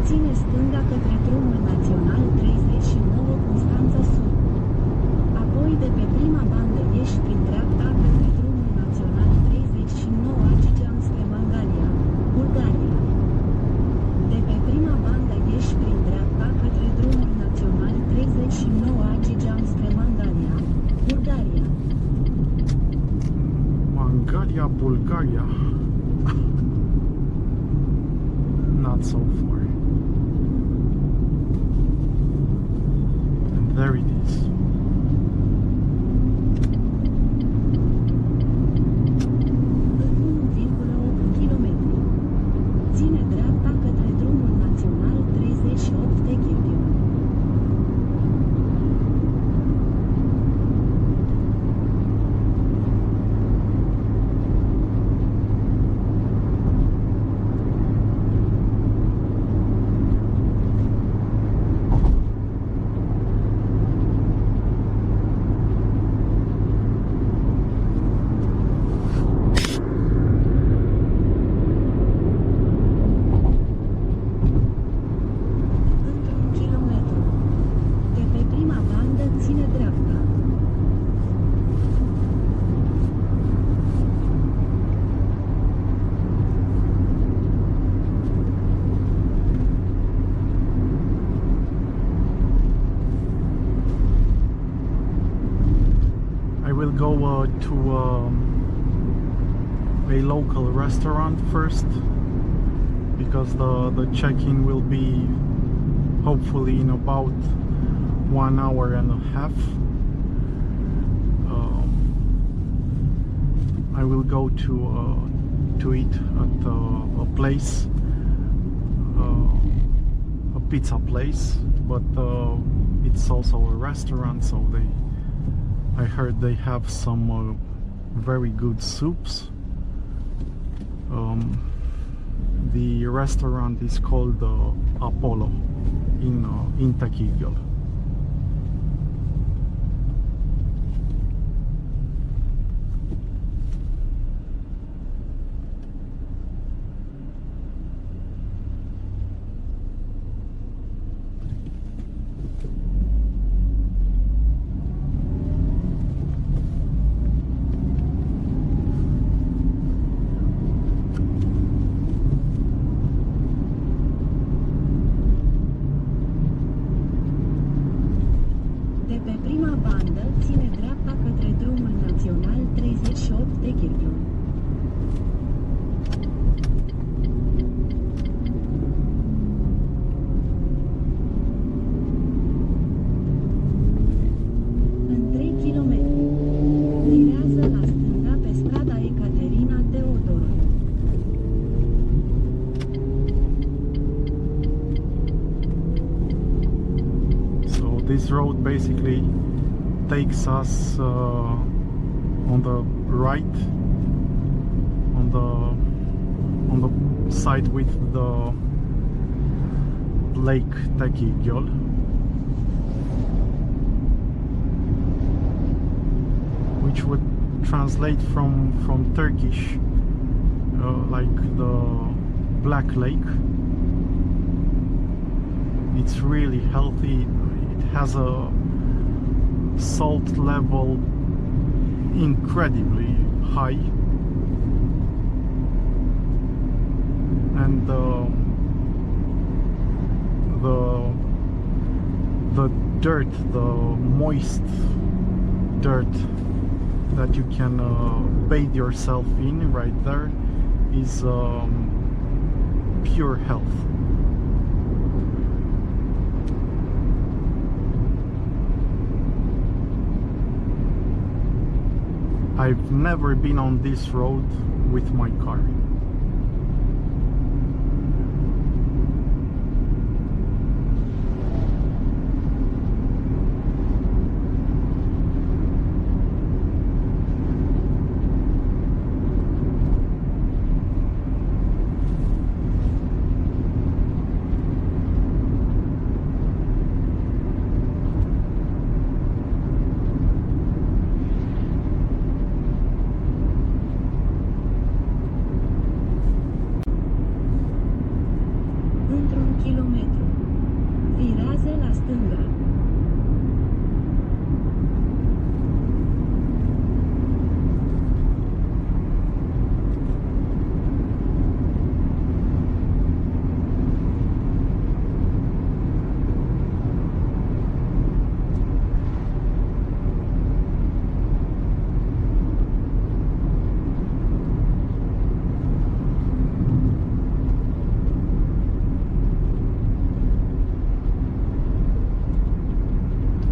Ține stânga către drumul național 39 Constanța Sud. Apoi de pe prima bandă ieși prin dreapta către drumul național 39 Ajija spre Mangalia, Bulgaria. De pe prima bandă ieși prin dreapta către drumul național 39 Ajija spre Mangalia, Bulgaria. Mangalia, Bulgaria. Not so far. And there it is. În 1,8 km. Ține dreapta către drumul național 38 de km. go to a local restaurant first, because the check-in will be hopefully in about 1 hour and a half. I will go to eat at a place, a pizza place, but it's also a restaurant, so I heard they have some very good soups. The restaurant is called Apollo in Tequigel. This road basically takes us on the right, on the side with the Lake Tequigel, which would translate from Turkish like the Black Lake. It's really healthy. It has a salt level incredibly high, and the dirt, the moist dirt that you can bathe yourself in right there is pure health. I've never been on this road with my car.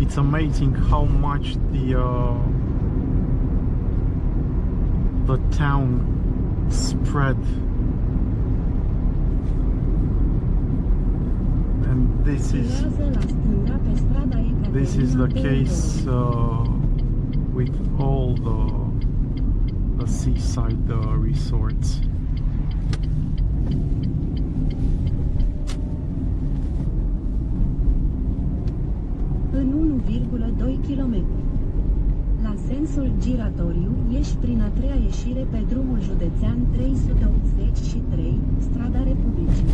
It's amazing how much the town spread, and this is the case with all the seaside resorts. În 1,2 km. La sensul giratoriu, ieși prin a treia ieșire pe drumul județean 383, strada Republicii.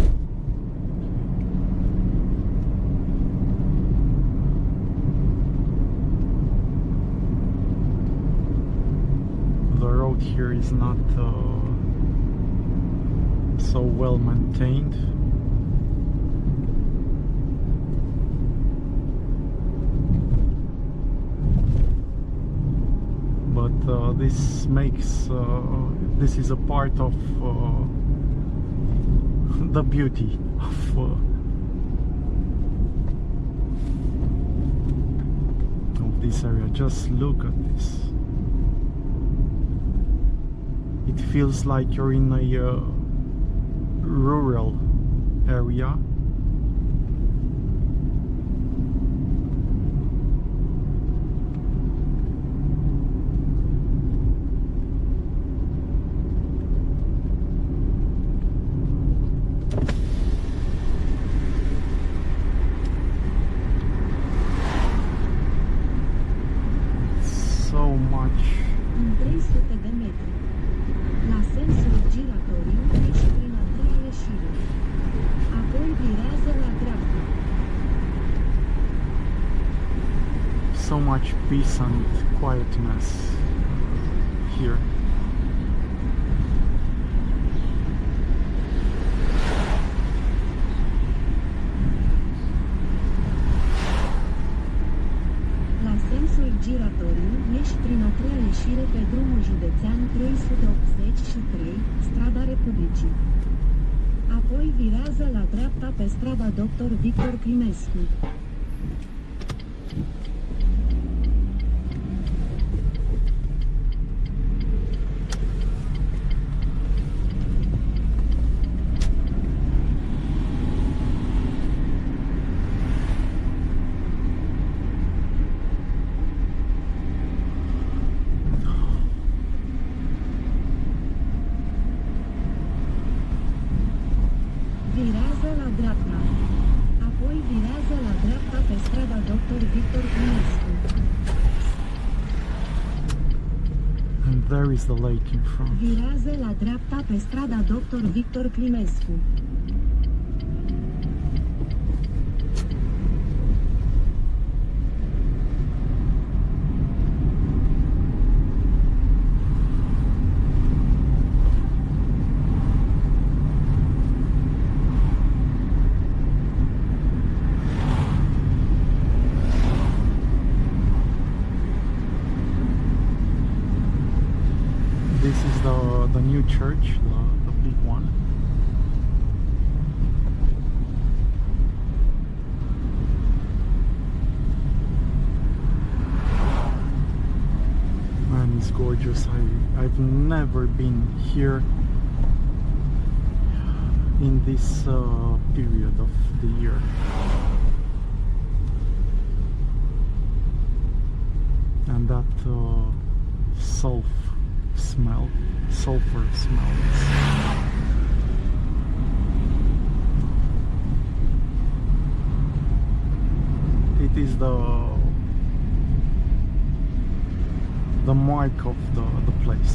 The road here is not so well maintained. but this makes this is a part of the beauty of this area. Just look at this. It feels like you're in a rural area. So much. În 300 de metri. La sensul giratoriu, ieși prin a treia ieșire. Apoi virează la dreapta. So much peace and quietness here. La sensul giratoriu, ieși prin a treia ieșire pe drumul județean 383, strada Republicii. Apoi virează la dreapta pe strada Dr. Victor Climescu. Virează la dreapta. Apoi virează la dreapta pe strada Dr. Victor Climescu. And there is the lake in front. Virează la dreapta pe strada Dr. Victor Climescu. This is the new church, the big one. Man, it's gorgeous. I've never been here in this period of the year. And that sulfur smell. It is the mark of the place.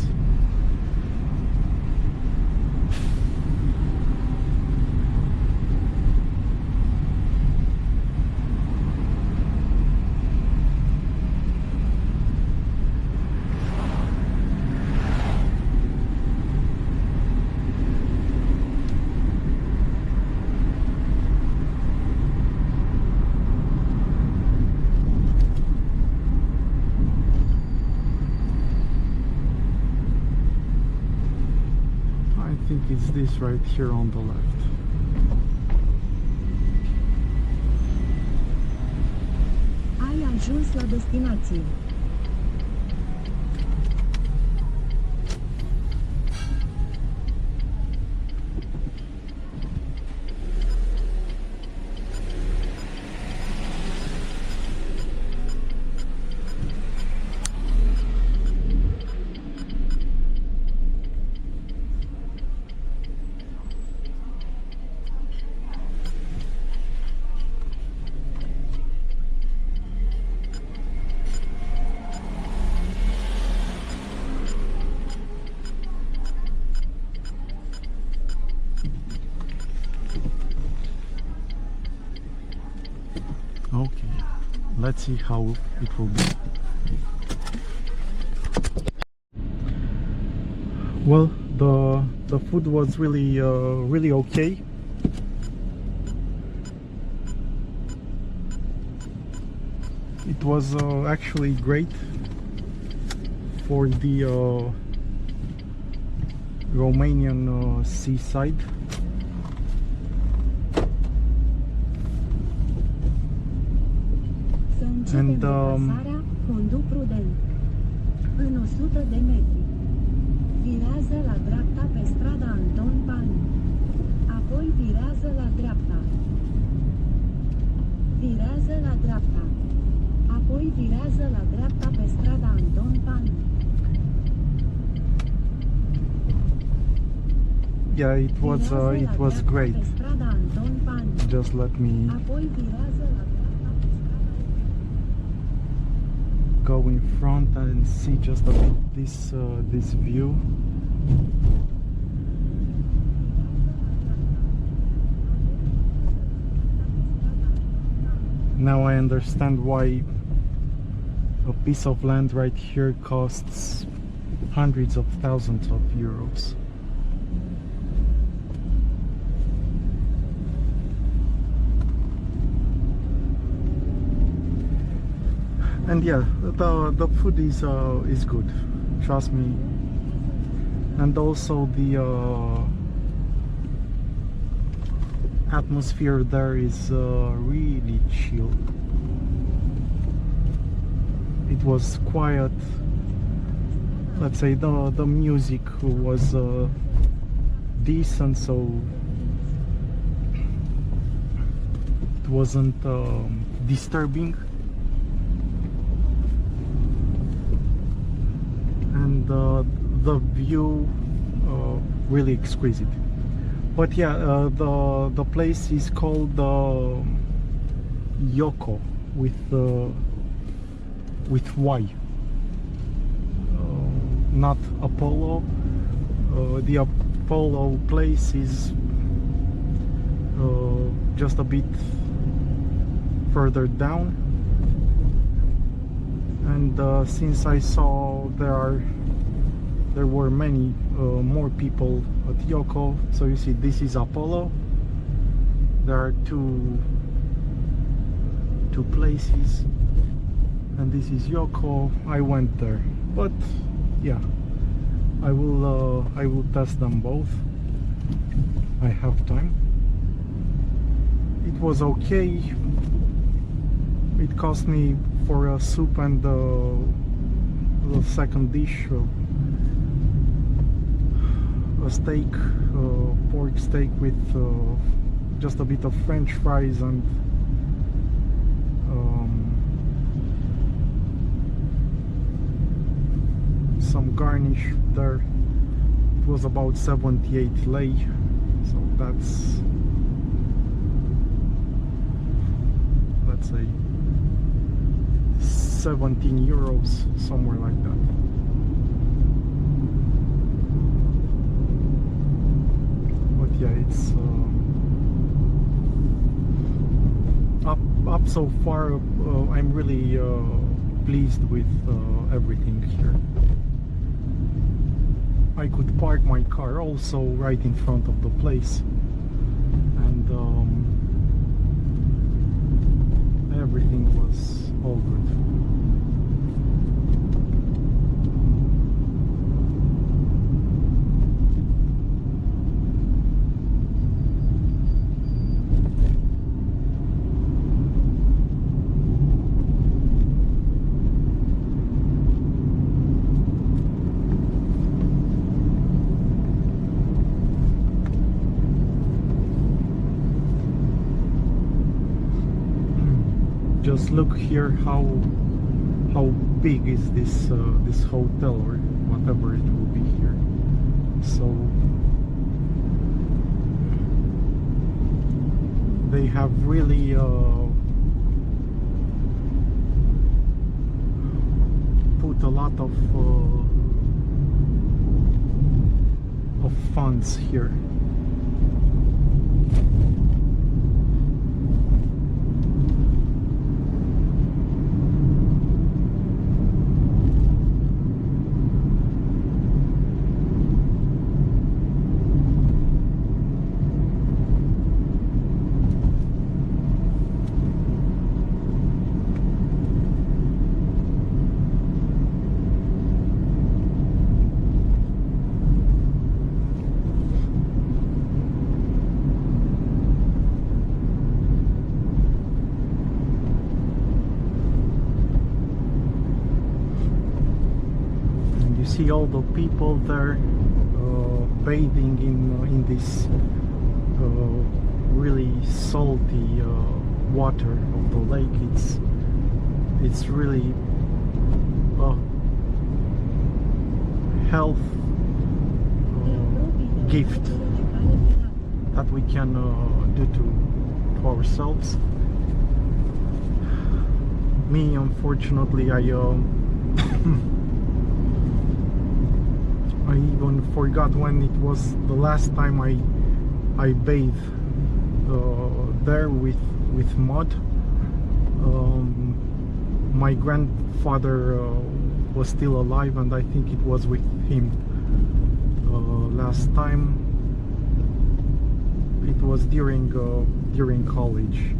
I think it's this right here on the left. Ai ajuns la destinație. Okay, let's see how it will be. Well, the food was really okay. It was actually great for the Romanian Seaside. Să începem And, deplasarea, condu prudent. În 100 de metri. Virează la dreapta pe strada Anton Panu. Apoi virează la dreapta. Virează la dreapta. Apoi virează la dreapta pe strada Anton Panu. Yeah, it was great. Pe strada Anton Panu. Just let me Apoi virează la dreapta pe strada go in front and see just a bit this view. Now I understand why a piece of land right here costs hundreds of thousands of euros. And yeah, the food is good, trust me. And also the atmosphere there is really chill. It was quiet. Let's say the music was decent, so it wasn't disturbing. And the view really exquisite. But yeah, the place is called Yoko with Y, not Apollo. The Apollo place is just a bit further down. And since I saw there were many more people at Yoko, so you see this is Apollo. There are two places, and this is Yoko. I went there, but yeah, I will test them both. I have time. It was okay. It cost me for a soup and the second dish a steak, pork steak with just a bit of French fries and some garnish there. It was about 78 lei, so that's, let's say, 17 euros, somewhere like that. But yeah, it's up so far. I'm really pleased with everything here. I could park my car also right in front of the place, and everything was all good. Just look here how big is this this hotel, or whatever it will be here. So they have really put a lot of funds here. see all the people there bathing in this really salty water of the lake. It's really a health gift that we can do to ourselves. Me, unfortunately, I I even forgot when it was the last time I bathed there with mud. My grandfather was still alive, and I think it was with him last time. It was during college.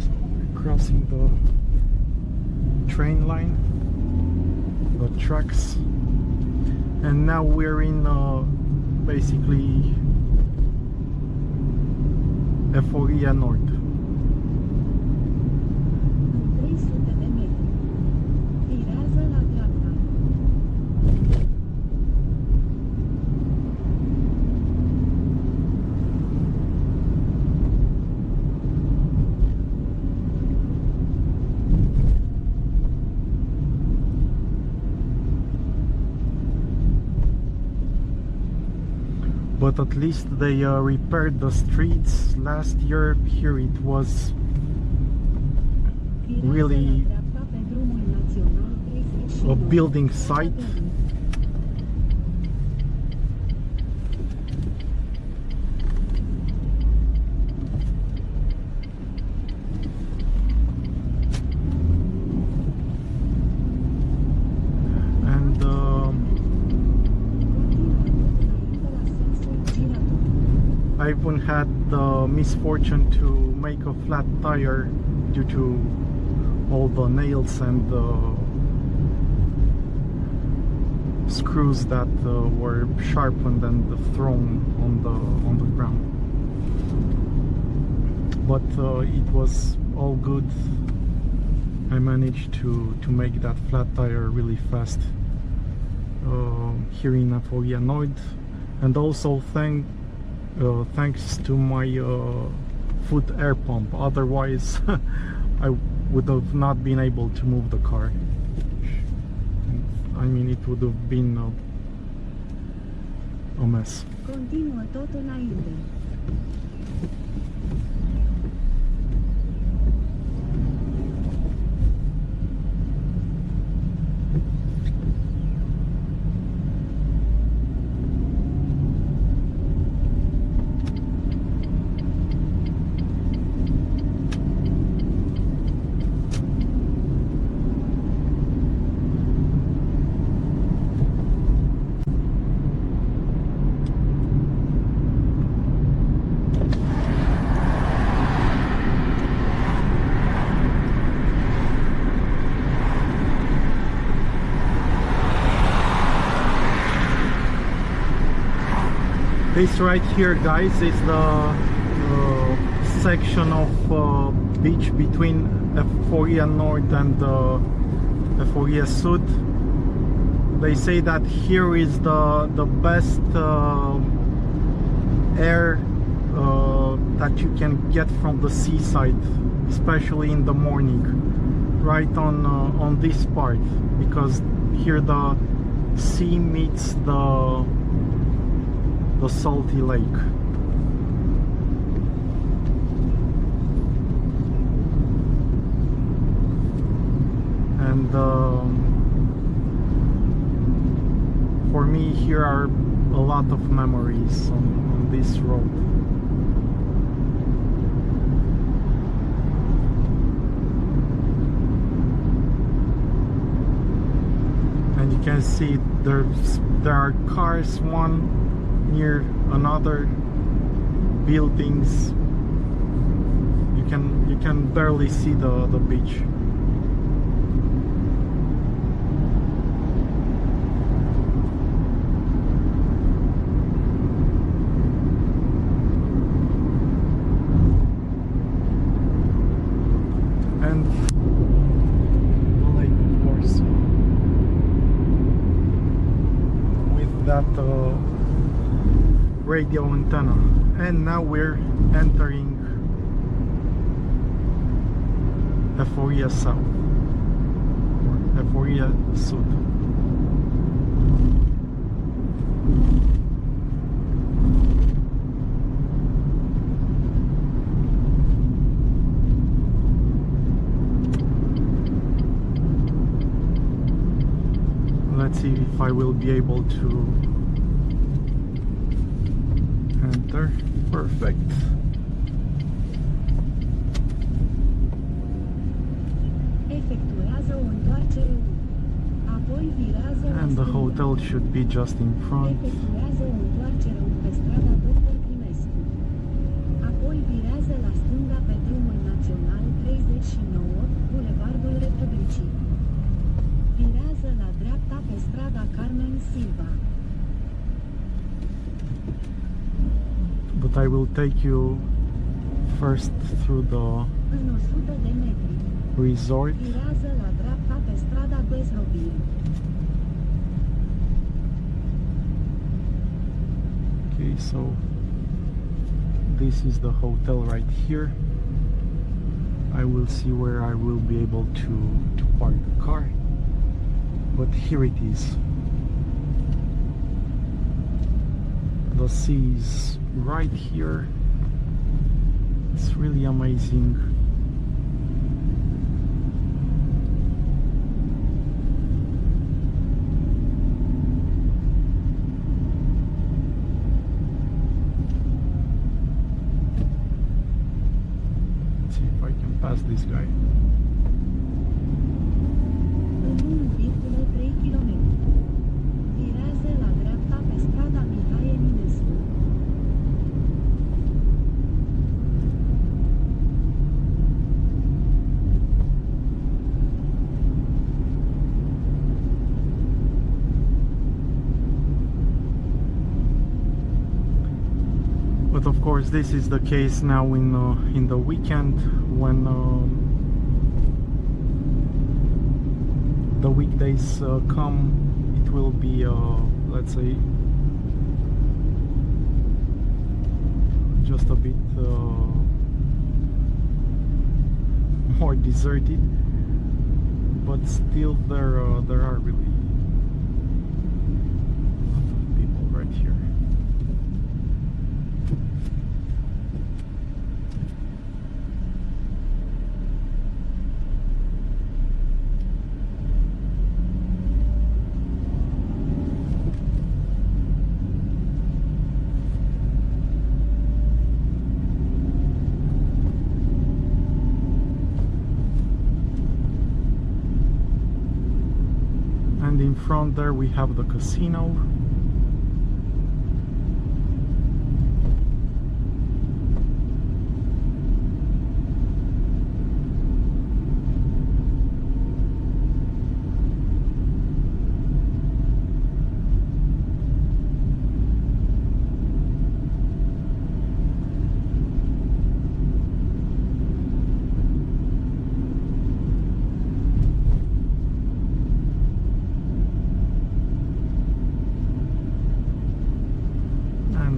So we're crossing the train line, the tracks, and now we're in basically Eforie Nord. But at least they repaired the streets. Last year here it was really a building site. I even had the misfortune to make a flat tire due to all the nails and screws that were sharpened and thrown on the ground. But it was all good. I managed to make that flat tire really fast here in Eforie Nord, and also thanks to my foot air pump. Otherwise I would have not been able to move the car. I mean, it would have been a mess. Continuă tot înainte. This right here, guys, is the section of beach between Eforie Nord and Eforie Sud. They say that here is the best air that you can get from the seaside, especially in the morning, right on this part, because here the sea meets the salty lake. And for me, here are a lot of memories on this road. And you can see there are cars, one near another, buildings. You can barely see the beach. that radio antenna. And now we're entering Eforie South or Eforie Sud. Let's see if I will be able to enter. Perfect. Efectuează o întoarcere. Apoi virează la And the stânga. hotel should be just in front. Efectuează o întoarcere pe strada Dr. Primescu. Apoi virează la stânga pe drumul național 39, Bulevardul Republicii. Virează la dreapta pe strada Carmen Silva. But I will take you first through the În 100 de metri. resort. Virează la dreapta pe strada Brasov. Okay, so this is the hotel right here. I will see where I will be able to park the car. But here it is. The sea is right here. It's really amazing. Let's see if I can pass this guy. În 1,3 km. Virează la dreapta pe strada Mihai Eminescu. But of course, this is the case now in the weekend when the weekdays come. It will be, let's say, just a bit more deserted. But still, there are really a lot of people right here. And in front there we have the casino.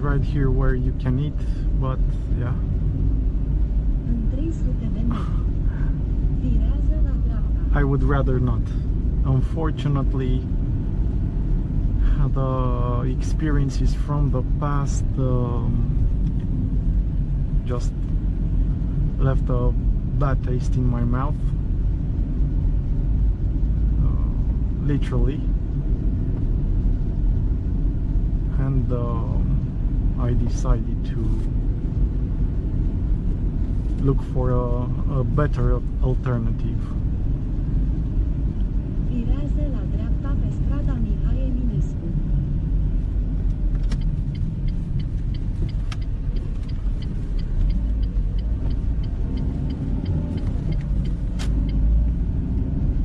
Right here where you can eat, but yeah. În 300 de metri. Virează la dreapta. I would rather not. Unfortunately, the experiences from the past just left a bad taste in my mouth. Literally. And I decided to look for a better alternative. Virează la dreapta pe strada Mihai Eminescu.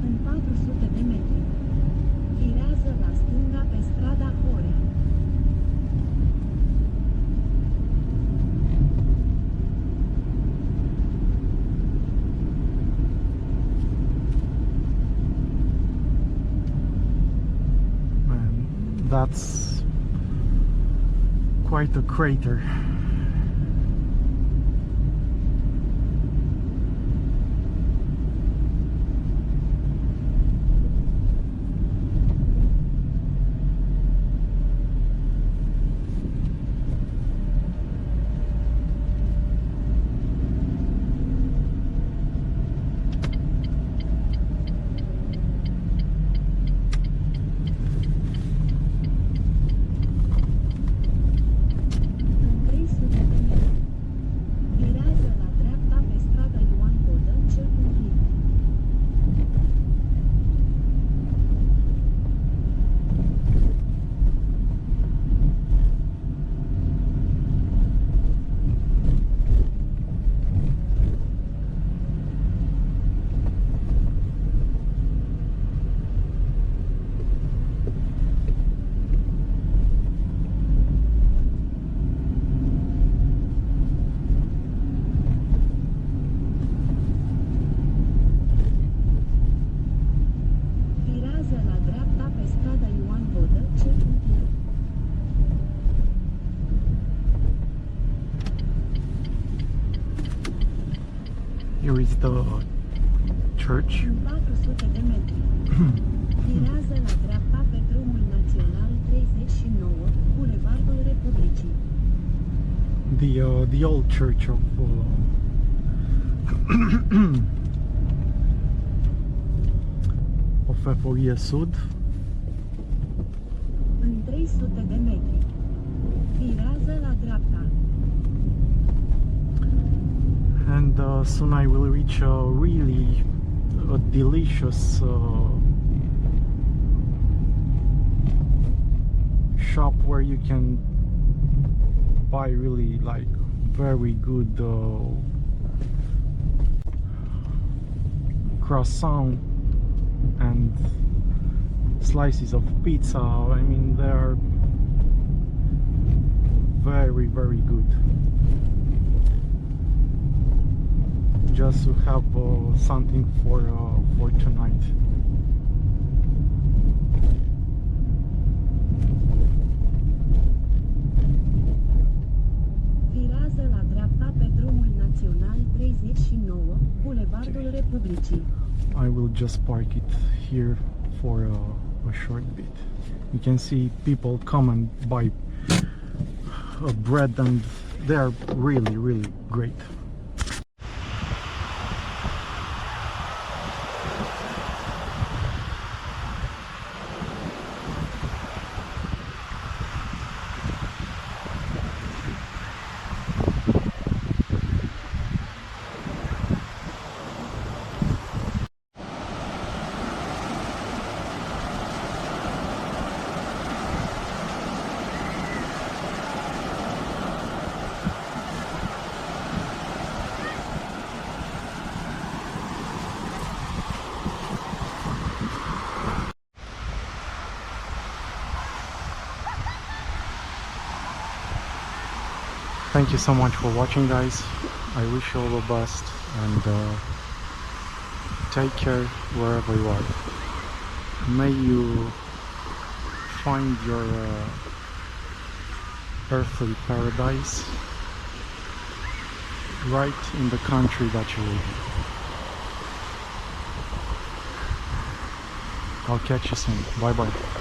În 400 de metri. Virează la stânga pe strada Horea. That's quite a crater. Here is the church. În 400 de metri. Virează la dreapta pe drumul național 39, Bulevardul Republicii. The old church of of Eforie Sud. În 300 de metri. Virează la dreapta. And soon I will reach a really delicious shop where you can buy really like very good croissant and slices of pizza. I mean, they are very, very good. Just to have something for tonight. Virează la dreapta pe drumul național 39, Bulevardul Republicii. I will just park it here for a short bit. You can see people come and buy bread, and they are really, really great. Thank you so much for watching, guys. I wish you all the best, and take care wherever you are. May you find your earthly paradise right in the country that you live in. I'll catch you soon. Bye bye.